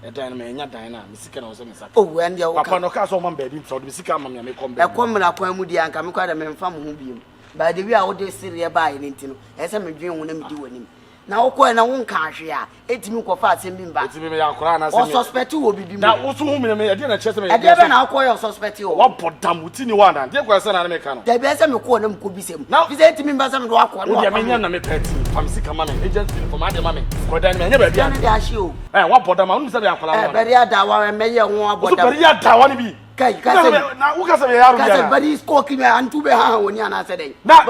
E dan na me nya dan na me sika na wo se me saka. Oh, and ya wo papa no ka so man ba di so de me sika ma me kombe. E kom na kwan mu di anka me kwa de me mfa mo ho bi mu. Ba de wi a wo de sire ba ye nti no. E se me dwen wo na me di wani. Na wo ko na wo nka ahwe a etimi ko fa asem bi mba. Etimi me ya akora na se me. O suspect wo bibi mu. Na wo so hu me e de na chese me. E de be na wo ko yo suspect wo. Wo podam uti ni wana. De ko se na me ka no. De be se me ko na me ko bi sem. Fi se etimi mba se me do akọ no. Wo de me nya na me peti. Fam sika ma me agent for ma de ma me. Ko dan me nya ba bia. Na de ahwe o. Wo podam unu se de akora. Be de ada wa me ye ho abodam. So be de ada wa ni bi. Kai kase na wo kase me yaro bia. Kase bari score kimi antu be ha woni ana se den. Na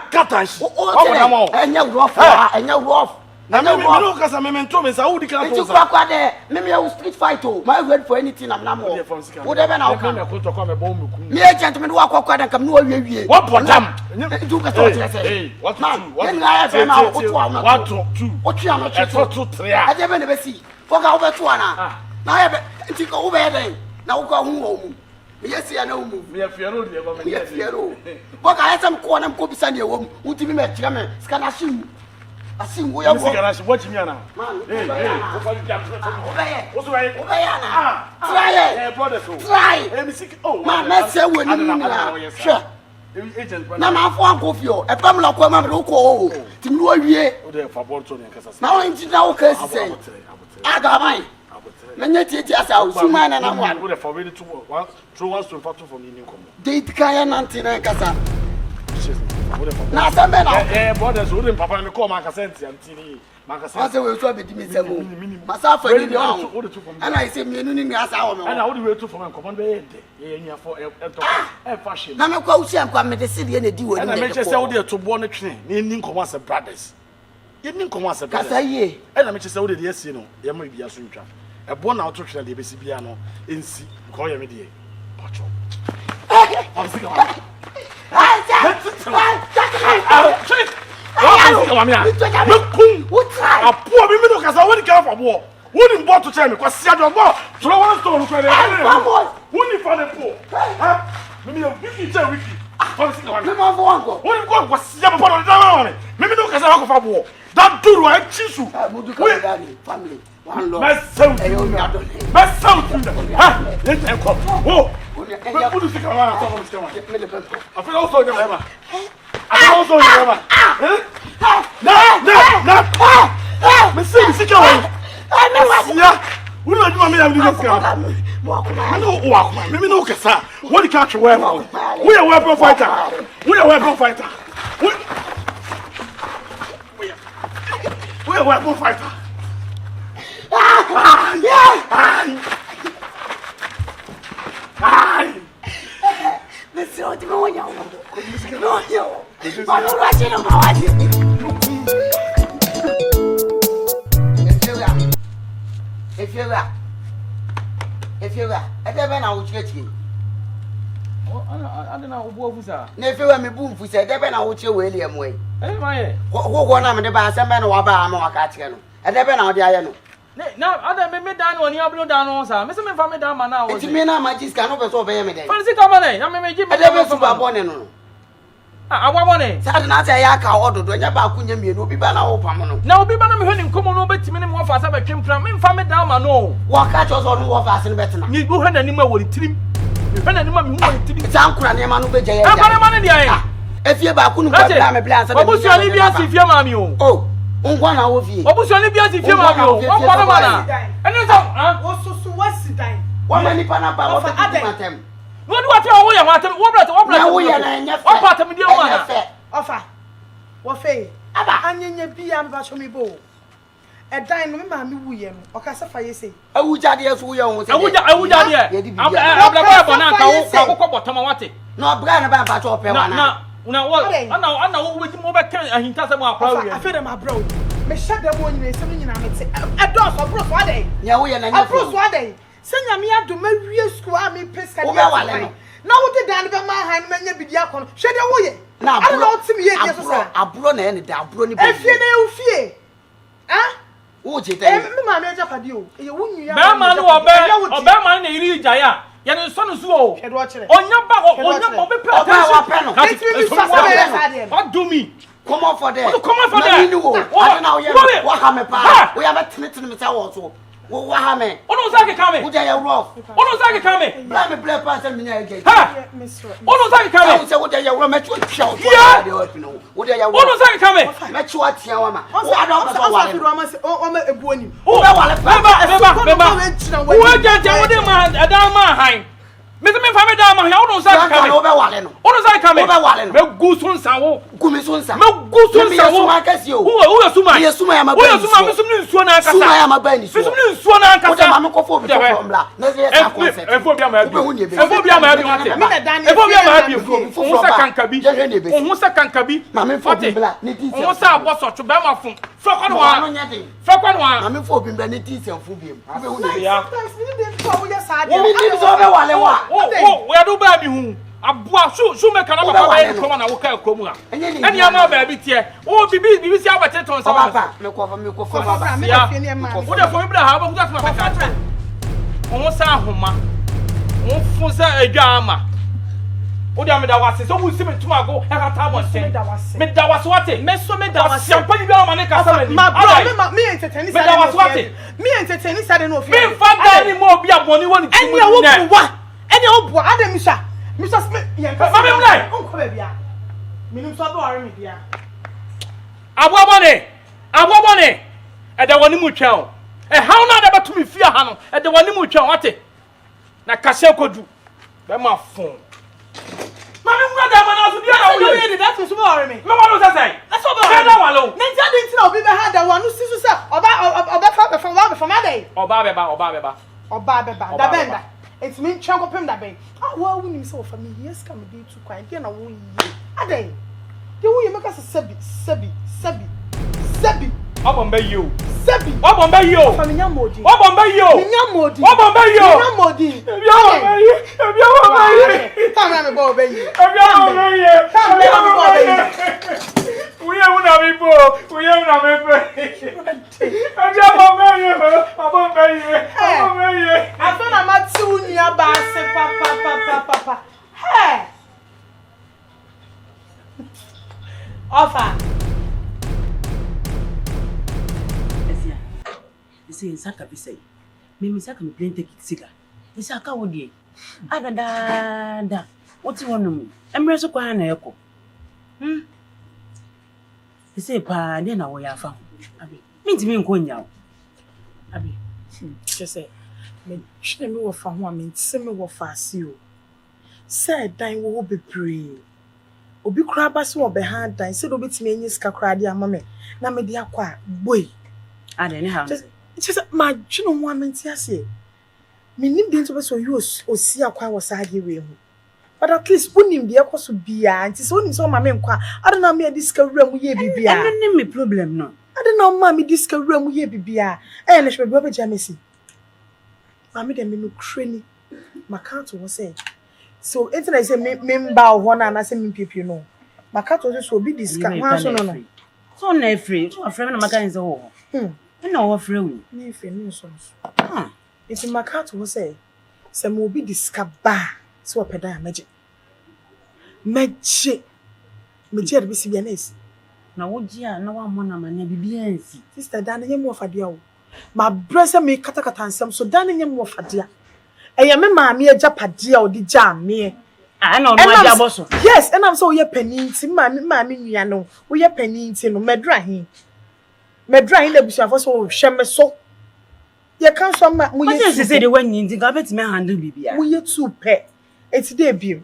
katansh. O podam o. Enya rough. Enya rough. Na me no kasa me mento me sa wo di kan to sa. It's kwa de me street fight o. My word for anything am na mo. Wo de be na o kan. Me ko to kwa me bo mu ku. Me agent me do akwa de kam no awie. What podam? You ka to say. Hey, what to? What? Na ya na o to am. What to? O tu am e to 3 a. Ade be ne be si. Foka wo be to ana. Na ya be nti ko wo be den. Na wo ka hu wo mu. Yes ya na wo mu. Me fiero de ba me. Yes fiero. Foka esam ko na ko bisa ne wo mu. Uti bi me kira me. Skana shimu. Assim, we are going to watch me now. Hey, try. Oh, man, let's say we're not sure. Na ma fo ankofio e pam la kwa ma do ko ti nu awie o de fa bor to ne kasa na o nti na o ka sisen aga mai na nya ti asa o suma na na wa o de fa we to one through one to for ni nkom de it kan na nti na kasa na sambe na borders o de papa me ko ma kasa nti ni ma kasa ase we so abedi mi semo masa fa ni na o ana ise mi enu ni asa wo me ana o de we to for me nkom be yende ye nya for e to e fashion na me kwa usi am kwa me de sidi na di wo ni na me chese o de to bo ne twen ni ni nkom as brothers ye ni nkom as brothers kasa ye na me chese o de yesi no ye ma bia so ntwa e bo na o to twen de be si bia no ensi ko ye me de pacho am sika Apo mi no kasa woni ka fa bo woni mbo to che me kwa sia do bo tro one stone ko de woni fa ne po ha mi wiki che wiki fa sika wa me ma fo anko woni ko kwa sia bo do da wa mi no kasa ko fa bo da duru a chisu we family one love ha ye ko wo woni sika wa so sika wa afela o so de ma also never. No. Me see go. Yeah. We don't do me am this guy. No walk. Me no kasa. What the catch wear? We are weapon fighter. We are weapon fighter. We are weapon fighter. Mas eu te vou olhar. Não. Mas não vai ser não vai. If you are, até bem na última vez. tie. I don't know what was that. Never when me boom for said, Deben, I will chill William way. Hey, my. What am the bass and man or about more catching? And Deben, I know. Now, other men down when you are blue down on some. Mr. Family down now. It's me now, my just can't oversee me. Fancy company. I may give me a bonnet. I want it. Saturday, I can't order when you're back when you will be banner open. Now, be banner when come on over to me more fast. I came from me, family down. I know. What catch us on what fast and better. You go ahead and animal will trim. You can animal will trim. It's Uncle and Yaman will be jay. I'm money there. If you're back, couldn't have a blast. What was your Libya if your mammy? Oh, one hour of you. What was your Libya if your mammy? What was and what's the time? What many panapa of them? What do I want to what part of the offer? What fay? Anya be am bashomi bo. A dime, mammy William, or Cassafay say. I would just who you own. I would I'm no brand about Patrol. I know with more back and he does I feel my bro. Me shut the one you say, a dog of Bruce one day. Yeah, we are not Bruce one day. Send me out to my school army pesca. Now, what did Dan my hand men be diacon? Shed away. Now, I don't know to me. I've blown any down, brony. Fear. Ah? Would you tell me, my major for you? You wouldn't man or bear man, you Jaya. Yan son is low. On your back, on your panel. What do me? Come on for that. Come on for that. I don't know. What happened? We have a tenant in the also. What happened? Oh, no, coming. Who are you rough? Oh, no, coming. Let me play pass and again. Ha! Oh, no, coming. So what are you met you shout? What are you? Oh, no, coming. Met you at Yama. I don't know. Oh, remember. Mr. Family down my house, coming over Wallen. What is I coming over Wallen? No goose on Sao, Gumisonsa, no goose on Sao. I guess you. Who are you? I assume I am a bench. I am a bench. Swana, I'm a coffee from La. Oh, we are do baby who abua so make an about come na wo ka komu a eni ama baby tie o bibi si abate ton sa papa me ko fa baba wo de fo ibra ha ba ku just na papa o sa ahoma o fu sa adwa ama o de me da wase so wo si me tuma go e ka ta mo sen me da wase wate me so me da wase ampa ni ba ma ne ka sa mani ma bro me entertain sa de no wate me entertain sa de no fi me fa da ni mo bi aboni woni ti mo ne eni wo wa eni o bo ademisa Mr. Smith, Mammy, Uncle Babia. Minimum Sabo Armia. Abobone, at the one mutual. And how not about to be fear Hano at the one mutual, what it? Na Caseko do. By my phone. Mammy, that's what's more me. No one was I say. That's what I know. Ninja didn't know we had the one who sees us about from my day. Or Baba. The bender. It's me chunk up him that bay. Oh, well, when you saw for me, yes, come be too quiet. Then I won't ye. A day. The way you make us a Sebi. Up on by you. Sebi. Up on by you. Familiar Modi. Up on by you. Modi. Up on by you. Modi. Come on, boy, baby. We are one of people. We are not I thought I'm at soon near papa. Hey. Offer. See, in Saka, we say, Mimi Saka, me plain take it cigar. It's a cowardly. Ada. What's you want to me? I'm ready to go on echo. You say, Pa, then I will have found. Abby, means me going out. Abby, just say, me shouldn't be for one, mean, semi will fast you. Said, dine will be free. Obi crabas will behind dine, said, Obi to me in your scacradia, mammy. Now, me dear quiet, boy. I don't know. Just my general woman, yes, me need the interest of you or see a quiet was side you. But at least wouldn't be a cause of beer, and it's only so my men quiet. I don't know me a discovery we be. I don't need me problem, no. I don't know, mammy discovery we be. And it's my brother Jamesy. Mammy, then me no cranny. makato wo say so internet say memba ho na say mempipi no makato so obi discuss ho so no so na free so free na maka nze ho na wo free wi na free ni so it's makato wo say mo obi discuss ba so opeda meje de bisi bia na na wo gia na wa mo na manya bibia nsi sister dan nyem wo fadea wo ma brese me katakata nsem so dan nyem wo fadea eya me maame agya padea o di gya me na ono agya boso yes and am so ye paninti maame nua no wo ye paninti no medra hin na busuafo so wo hwe me so ye kan so ma mo ye say de wanyi nti ga betime handle bibia mo ye too pe eti dey biem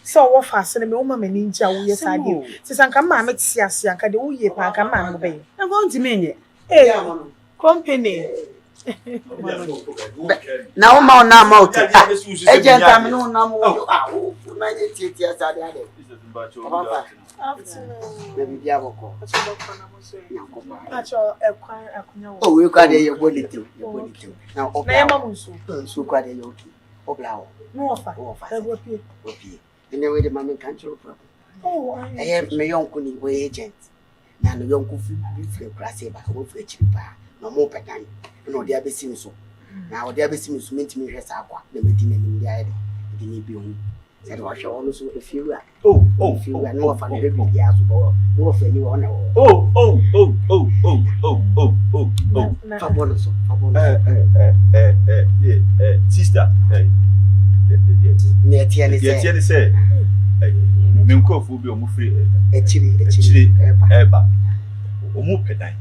so wo fa se me wo ma mani nja wo ye sade sisanka maame tiase anka de wo ye pa anka maame go be na go ntime nye company na o ma na ma o ti agent am no na mo na je tie asade ade baby bia boko acho ekwan akunya wo we kwa de ye bonito na o na ye ma musu so kwa de ye oki o blawo no ofa e go pie ene we de mama control problem me yonko ni we agent na no yonko fi class ba wo fi chiri pa no mo pedan no de abesi so na o de abesi so mentimi hwesa akwa na medina ni ndi ayede de ni bi hu said wa hwe ono so efiu a efiu a no fa de bi ya so bo no fa ni wo na wo fa bono sister ne tiene se me nkofu bi o mu free echiri eba o mu pedan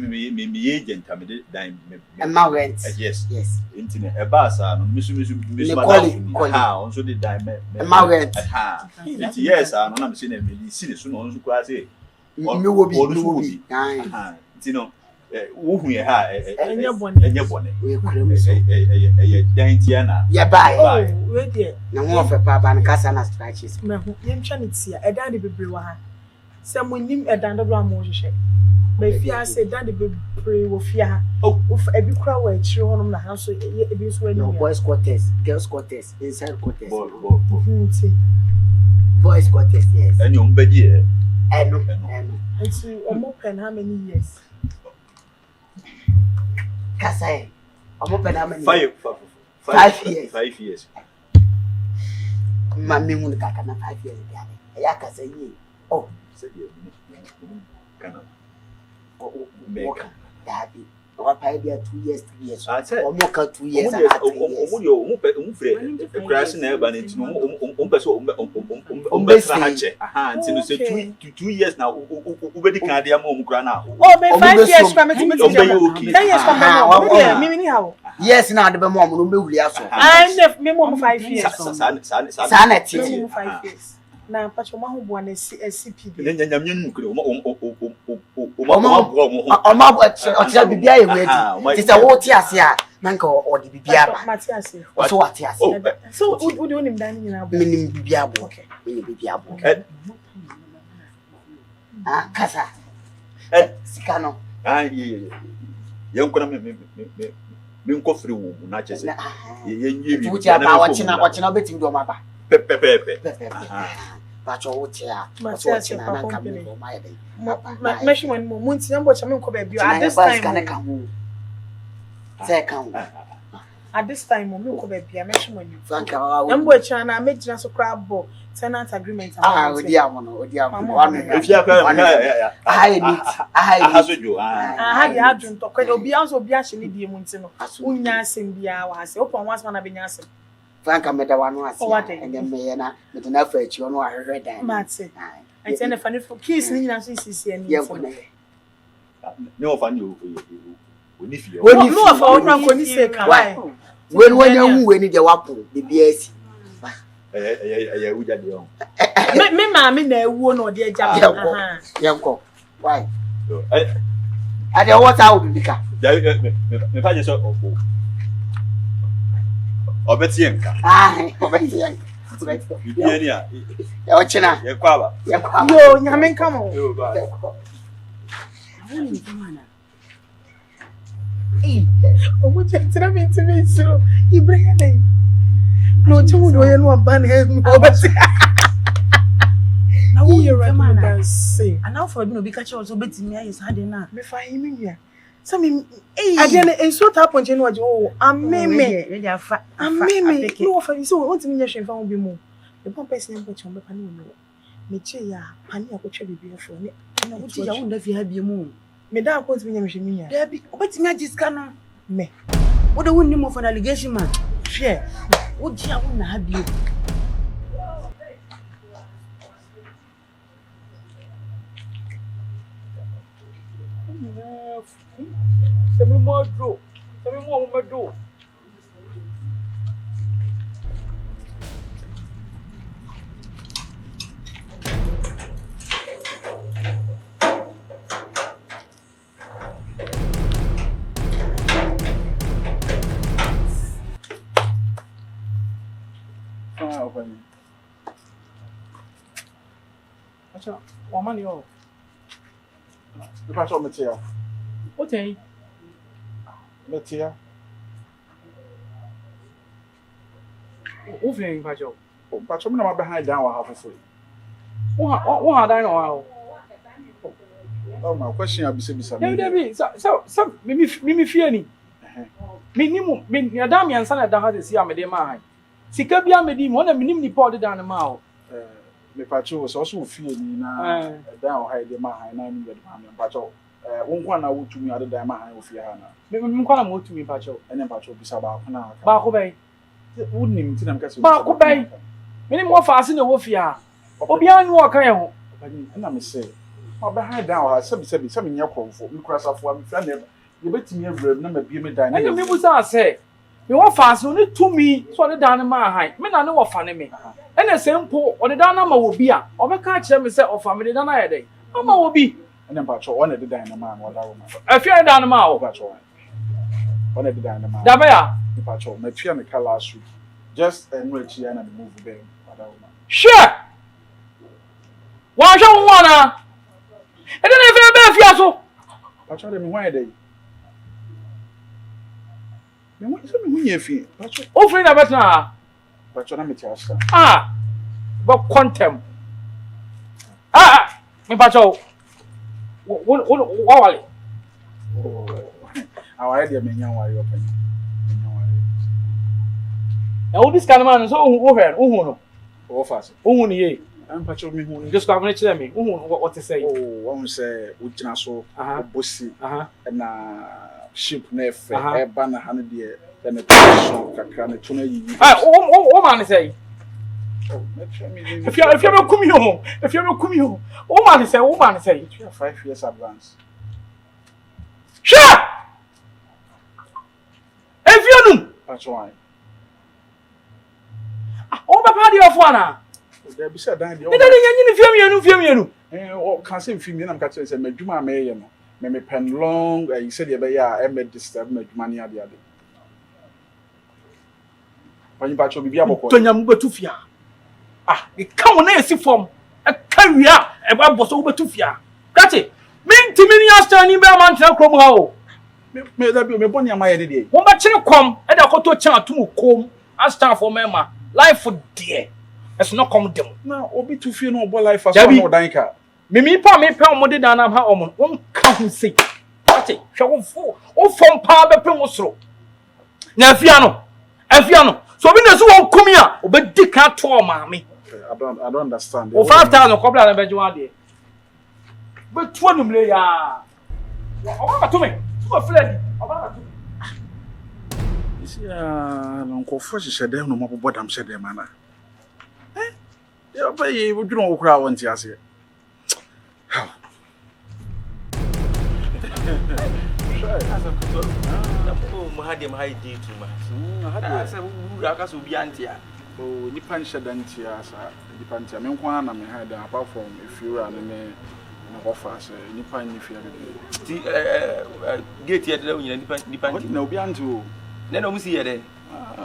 me agent am de dan ma rent yes internet eba sa no misu on so de dan ma rent yes no na me se na me si ne so no so kwa se mi wo bi no wo hu ye ha enye bone we krem so dan tia na ya bai we de na wo fe pa ba na kasa na scratches me hu ye ntwa ne tia edan de bebre wa ha se mo nim edan do do am wo hwehwe me fia se edan de bebre wo fia ha wo ebi kura wa chiri honum na ha so ebi so ani no boys quarters girls quarters inside quarters boys quarters yes any on bedi no it's almost how many years Kasai. Omo pe na many 5 years. Mami mun kaka na 5 years dia. Ya Kasai yi. Oh, say you kana. Meka. Dabi. Omo pa dia 2 years 3 years. Omo ka 2 years and 3 years. Omo frɛ. Crash na eba na ntino omo pɛ so omo tra ha che. Aha, ntino say 2 years na ubedi kan dia ma omo kra na. Oh, me 5 years kwa me 10 years kwa me. Me ni how? Yes na de be mo omo no be wuli aso. Me mo 5 years. Sa na ti. Me mo 5 years. Na pacho ma ho bo na CPD. Nyamnya nu kure omo otira bibia ye wedi. Ti say wo ti ase a na nka o de bibia ba. Mati ase. So what ase. So wo de onim dan nyina bo. Minim bibia bo. Minim bibia bo. Kasa. Sikano. Ye nko na me nko free wo na chese. Ye nyi bi. Wuti aba wachina betim do maba. Pepe. Pacho wuti a. So wachina na nka me do maye dey. Meshi wan mo munti nyambo cha me nko ba bio at this time. At this time mo me nko ba bia meshi wan you. Nyambo cha na me gina so kra bo tenant agreement. Odi amono. If you are ahasojo ahadi adun to kwede obi anso obi ahye ne die mu nti no unya asem bia wa ase opon wasma na benya asem franka meda wanu ase ende me na mede na fa achi ono ahwehwe dan mate enti na fa ne kiss ni nyina so sisi ani ne ofa ni oni fie no ofa onu ko ni se kan we wanya hu we ni de wapo bibia asi uja de on me maami na ewuo na ode agya yanko why ade what out bika me fa je so obetienka obetienka bibia ni a e ochina ye kwaba yo nyame nka mo Omo chentra me ntimi nsiro. Ibrahim dey. No chimu do ye no ban he. Obeti. Na wo ye right man say. And now for me no be catch also betimi ayi sade na. Me fa him here. So me again enso tap on chenu waje oh ameme. Ready afa. Ameme. No fa so won timi nya hwefa wo bi mu. The one person am put on be pani no. Me che ya pani akotwa bibi afo ne. Na wo ti ya wo nda fi ha bi mu. Me da akont mi nya me hwemi ya. Da bi obetimi agiska no. Me. Wo da wonni mo for allegation man. Share. Wo ji ya wo na ha bi. Semi mo do. Semi mo do. Acha, wa mani o. The pastor Metia. What eh? Metia. Wo fẹ́ pacho. Pastor me na behind down wa half for. Wo ha dan no Oh my question abisa. Debi, so me fie ni. Minimum me adam yansa na da ha de si amede ma han. Sika bia medi mo na minim ni pod dan ma o. Me pacho so fie ni na down ha de ma han na ni de ma me pacho. Wonkwa na wotumi ade dan ma han wo fie ha na. Me nkwa na mo tumi pacho. Ene pacho bisa ba ko na. Ba ko bai. Wonim ti na me kase. Ba ko bai. Minim wo fa ase na wo fie ha. Obi anu o kan ye ho. Na me say behind down ha sebi me nya konfo me kurasafo am fra na ye betimi awram na mabie me dan na me busa say me wo fa so ne tumi so de dan ma han me na ne wo fa ne me ene se mpo o de dan na ma wo bi a o be ka kire me say o fa me de dan na ye dey ama wo bi ene pa cho one de dan na ma no da wo ma afia dan ma o pa cho one de dan na ma da ba ya me pa cho me tua me ka last week just no achi na me move be da wo ma sure wa hwe wo na ene na fe be afia so pacho de me hwan dey me mo so me hunya fi pacho o free na betna pacho na me ti Ashtown ba contem me pacho wo wale awale de me nya wale open e o discan man so wo hwe wo no wo fa so wo ni ye am pacho me hu just come na me what to say won say wo gina so bosi na ship na efe e ba na ha ne de penetration kakra na tuna yi o man say if you me kumi ho o man say 5 years advance sure if you know pacho why o ba pa dey of one there be said dan dey e dey nya ni fie mienu o kan say fie mienu na ka say madwuma ma ye no me pen long you said you be ya e me disturb madwuma ni ade pani pacho bibia boko to nyam betu fia e ka wona esi form e ka wia e ba boso betu fia kati minti mini Ashtown ni be man tra krom ha o me da bi me boni ama ye de won ba kire kom e da koto chan atum kom Ashtown for mema life there it's not come dem na obi tu fie no obo life aso no dan ka me pa mo de dan na ha omo won ka hu sei kati hwe wo fom pa be pe mo soro na afia no so bi na so won kumi a obedi ka to o maame I don't understand. O 5,000 kobla na beju ade. Be tuo numle ya. O ba to me. So Fred, o ba to. Isi no ko fo hye dem no mo bodam hye dem ana. Ya ba ye wo dwuro wo kura won ti ase. Mo hade ma hide too much. Hade say wo aka so bi antia. Oh, nipa nshedante asa nipa ntia me nko na me hide apart from if you are ne offer say nipa nyifi ade. Ti gate here dey nyina nipa nti na obi anti o. Na no musi here dey.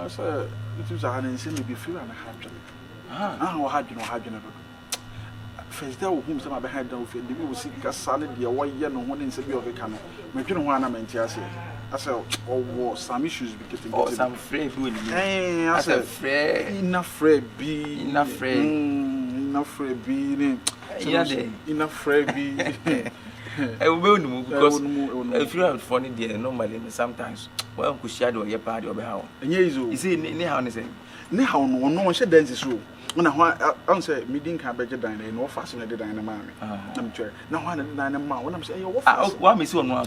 So it is a hanin say me be feel na hadwe. Wo hadwe do. First day wo hum say ma be hide down fe dey we see ka sale dey wo ye no ho ne nse bi o be ka no. Me dwene ho ana me ntia say. I said, oh, some issues be getting. Oh, some free food. I said, free. Enough free be. Enough free. Enough free be. Enough free be. I will move because if you have funny there, normally sometimes, well, could shadow your party or how. And you see, anyhow, anything. Now, no one should dance is true. When I answer, me didn't have better than no fashion at the dynamite. I'm sure. Now, one at the dynamite, when I'm saying, what me so no.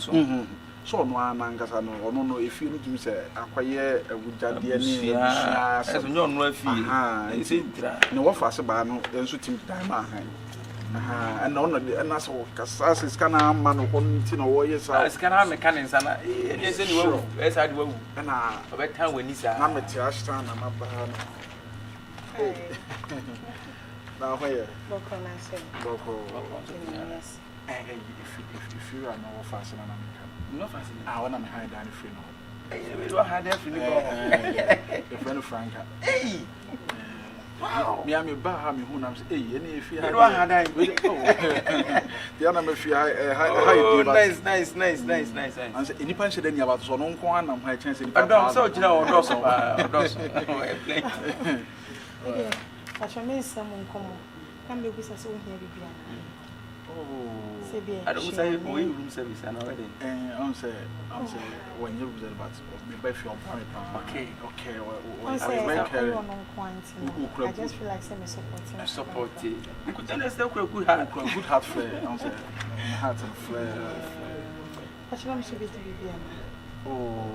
So no man cause I know if you need to say acquire a good DNA as no no fee is it no what fast about no then so team time and on the and that's all cause is can man on tin or yes as can have mechanics and yes anyway as I do and about time when is na me ti Ashtown na mabahano now where boko na say boko yes if you are no fast and no fast. I want to hide down free no. We don't hide that free no. Your friend Franca. Hey. Wow. Me am ba me hu nam say hey any if you hide. We don't hide that. The other me nice. And say any pan say then about so no nko anam high chance any pan. Adam so gina o doso. I shall make some nkomo. Can be bisa so here bibia. I don't say room service and already. I'm say when you reserve but maybe if you're okay. I just feel like some supporting. You could understand good heart flare. I'm say heart and flare. I should not be oh,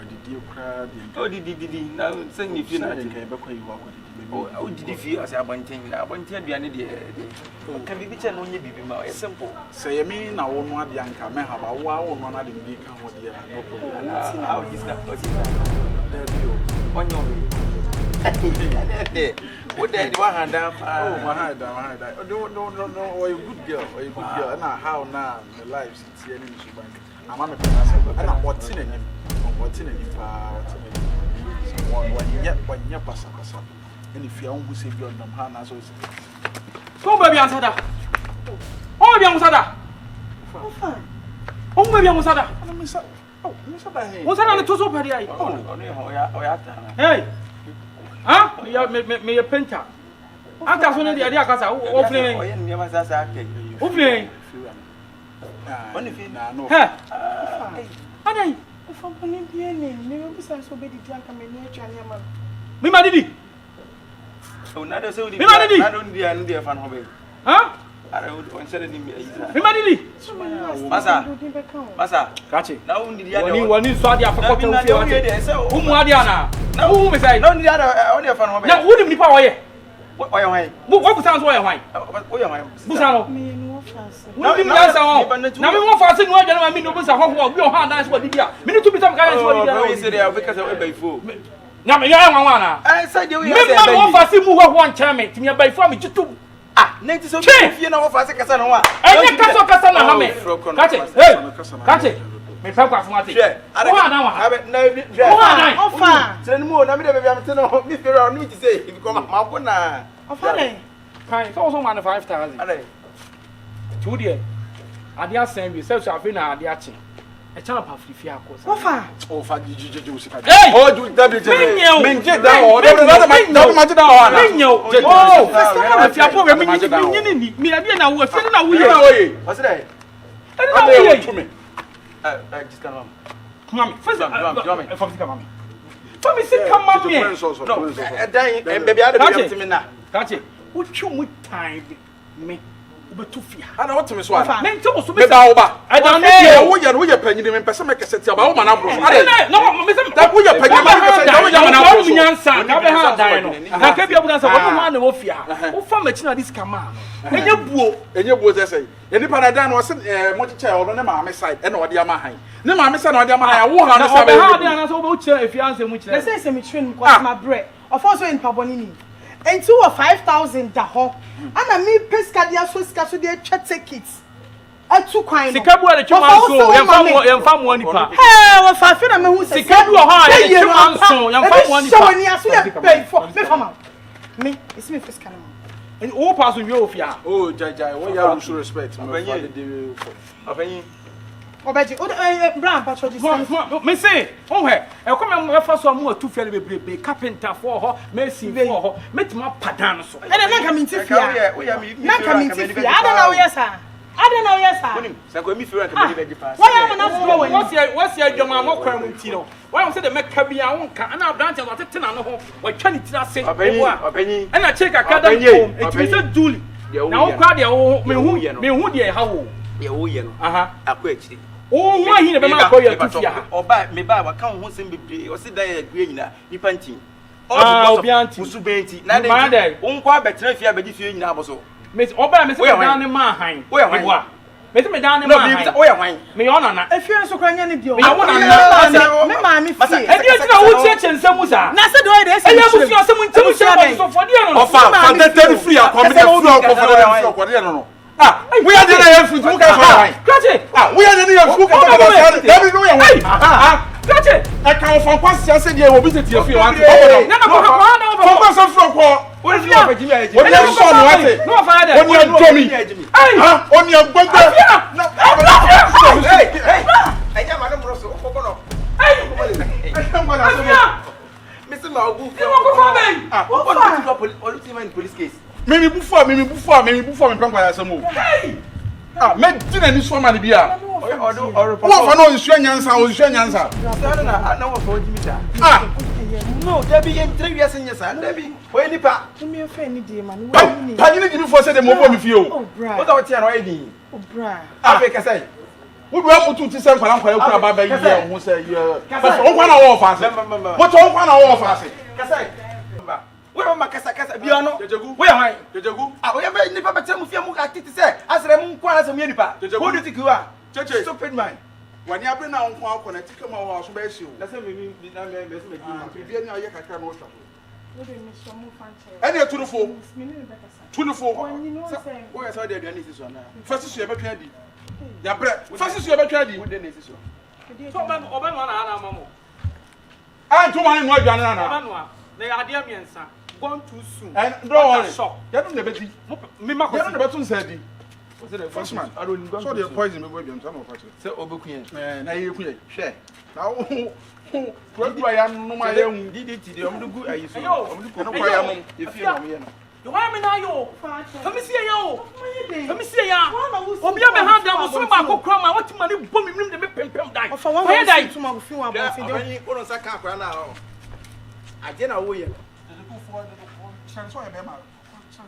did you cry? Oh, did now saying if you're not oh, did you feel as a bunting? I want to be an idiot. Can be bitch and only be simple. Say, I mean, I won't want the anchor. May have a wow, one of the big no problem. How is that? On your way. What day do I hand up? Oh, my hand, no, or a good girl, and how now the lives it's here in the bank. I'm on a person, and I'm watching him. One year pass. And if you want to see beyond them, Hannah, so come baby, answer that. Oh, baby, answer that. Oh, baby, answer that. What's that on the toes of her? Oh, hey, huh? Me a painter. I'm just one of the idea because I opening. Opening. Hey, if I'm going to be a name, never be so big. Me, my didi. So now they say we I don't dear fan hobby. Huh? I don't want to say anything. Masa, catch it. Now only the other one is so the forgotten. Who Madiana? Now who is I? Don't the other only fan hobby. Now wouldn't be power here. What sounds why? Busano. No, now we want fasting one gentleman. Me no busa how we on dance what did you? Me need to be some kind of what they are because I will fool. Now me want I said you me fasting move one chairman to me by from me to next so you know fast kasa no wa. Eh kasa na me. Catch it. Hey. Catch it. Me fa kwa fun ati. Wo na wa. Na. Ofa. Say no na me dey be am te no. Me feel on me to say if come ma ko na. Ofa dey. Kai so so man 5,000. Alai. Two there. Ade asen bi say so afi na ade achi. E chala pa fifi akosa. Ofa juju sika. Oh ju dabi je. Me nje da o. Da ma je da o na. Me nyo. Oh, afi apo we me ni. Me ade na wo afi na wo ye. What's that? Ade na wo ye. Just come on. Mommy, first come Family say come on here. No, baby, I don't get to me now. Catch it. What you with time me? Ubetufia. I don't want to miss one. Men to so be ba oba. I don't know. We penny me person make set about woman abro. No, me say that we penny make set about woman abro. Nyansa, na be ha dan no. Na ka bia budan say wo no na wo fia. Wo fa machine this kama. Enye buo say. Eni panada no say mo chiche o no na ma me side e na ode ama han. Ne ma me say na ode ama han. Wo ha no say be ha dan na so wo chiche efianse mu chiche. They say me train because my bread. Of also in Pabonini. And 2 or 5,000 daho. And me pescadia so scaso de tickets. Two coin. Sikabu the chumanso, yam fam one nipa. Hey, what fa fe na me hu se. Sikabu ha ya chumanso, yam fam one nipa. So when you so pay for me fam. Me, it's me fiscal. And all pass on your ofia. Oh, jai, what you should respect. Abenyi. Obeji, Brown Patrol. Me say, oh, I come and first one more 2 fairly be carpenter for her, Messi for her, met my padan so. And I'm not coming to fear. Not coming to fear. I don't know, yes, sir. I don't know, yes, sir. Why am I not going? What's your mamma crying, Tino? Why am I the Maccabi? I won't come and I'll dance about it. Or can it say, and I check a cat home. It's a Julie. Now, crowd your me who dear how? I quit. Oh, why he never call you or buy me buy what come once in be or sit there green, you painting. Oh, Bianti, Subenti, Nada, quite better if you have a different now. Miss Oba, Miss down in my hind. Where I want. Miss me down in my hind. Where I want. Me honor. If you are so crying, I want to know. And you know what church and some was. Nasa do it. And you see someone to show for the free. Ah, we are the food. We are the food. Catch it. I come from Pastor. I said you will visit your few. What is your son? No, father. On your tummy. On your butt. Hey, I am Madam Rosso. Mr. Magu. Police case. Maybe before me prank some move. Hey! Ah, make dinner this for man bia. Or no is answer. Ah. No, Debbie in 3 years in yes, Debbie. Where any pa? To me a friend day man. Can you give me for say the move with you? Oh, bra. What about you already? Oh, bra. Ah, make say. We will put to send for am about by here who say you. But on one hour fast. What on 1 hour fast? Kasai. Where am I? Kasa Biano? Where am I? Ah, we have never better with your activity. Say, as a moon, as a munipa. Who do you think you are? Stupid man. When you bring out one connect, come on, so base you. That's a maybe any 24. 24. Where is all the analysis on that? First, you have a candy. Yeah, first, you have a candy. What then is this? So, man, open one. I'm 2 money, no, Janana. They are dear men, sir. Gone too soon. And don't shop. Get on the betty. Mima, get on the button, said. Was it the first man? I don't go. So the poison will be on some of us. So, Obuquin, and I share. Now, what do I am? No, my own did it to the Omugu. I used to know if you are me. You want me now? Let me see you. Let me see you. Oh, me have a hand down. So, my cook, I want to money booming room to make pim die. For one, I die to my few. I'm going to say, now. I didn't know you. Transfer a memo. I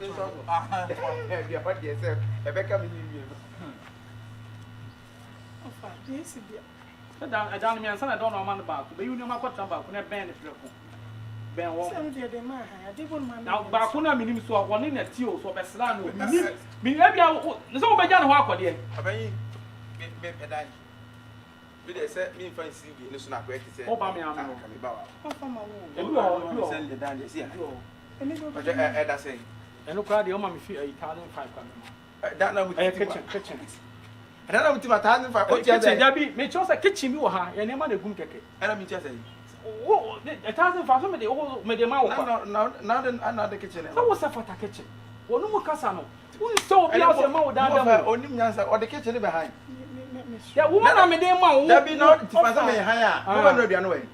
don't know, I don't know about, but you know my what about when I ban it. Ben, now, Bakuna means so one in a teal, so Beslan. Me, maybe I will. There's no better walk on here. They said me find CV, listen up, where he said, oh, I'm coming back. Send the down this year. And I say, and look at the woman feel Italian 5. That now with kitchen. And I don't think 1,500. Debbie, make sure a kitchen you are, and I'm a good ticket. And I'm just saying, oh, 1,500 all made them out. Now, another kitchen. What was that for the kitchen? Well, no more Casano. Who is so beyond the mouth down or the kitchen behind? Yeah, woman, I'm a damn man. That be not to pass me higher. Who will be annoying?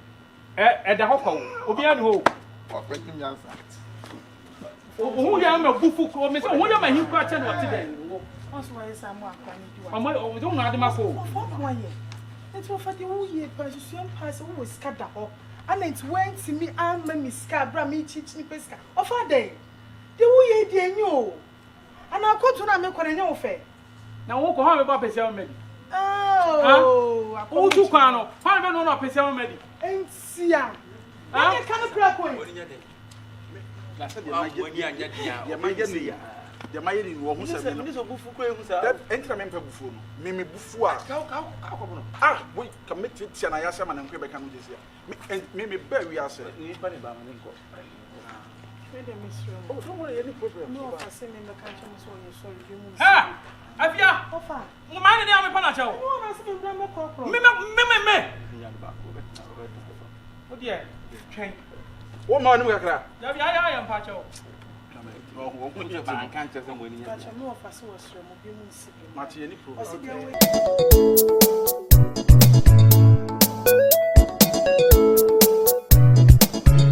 At the Hoko, Obiano. Who am a Fufuo, Miss William, and you quite tell what today. That's why I'm not don't know the muscle. It's for the whole year, but you see, pass always scatter up. And it's when to me, I'm a Miss Cabra, me teaching pesca. Of a day. The whole year, you. And I'll go to them and make a fair. Now, walk home about a ceremony. Oh, tu quano, fai non ho pensiamo meglio. Enzia. Ma che cano crack one. La sa the my in who said this of Bufu, that enter me Bufu. Mimi Bufua. Ah, we commit it, and I ask him and Quebec and this year. And maybe bury us. Oh, don't worry, any problem. No, I send in the country, so you move. Ah, Avia, offer. Mind the army panacho. Oh, I see him. Me. Oh, dear. What man we are? I am Pacho. I can't tell them when you have no offer, so was your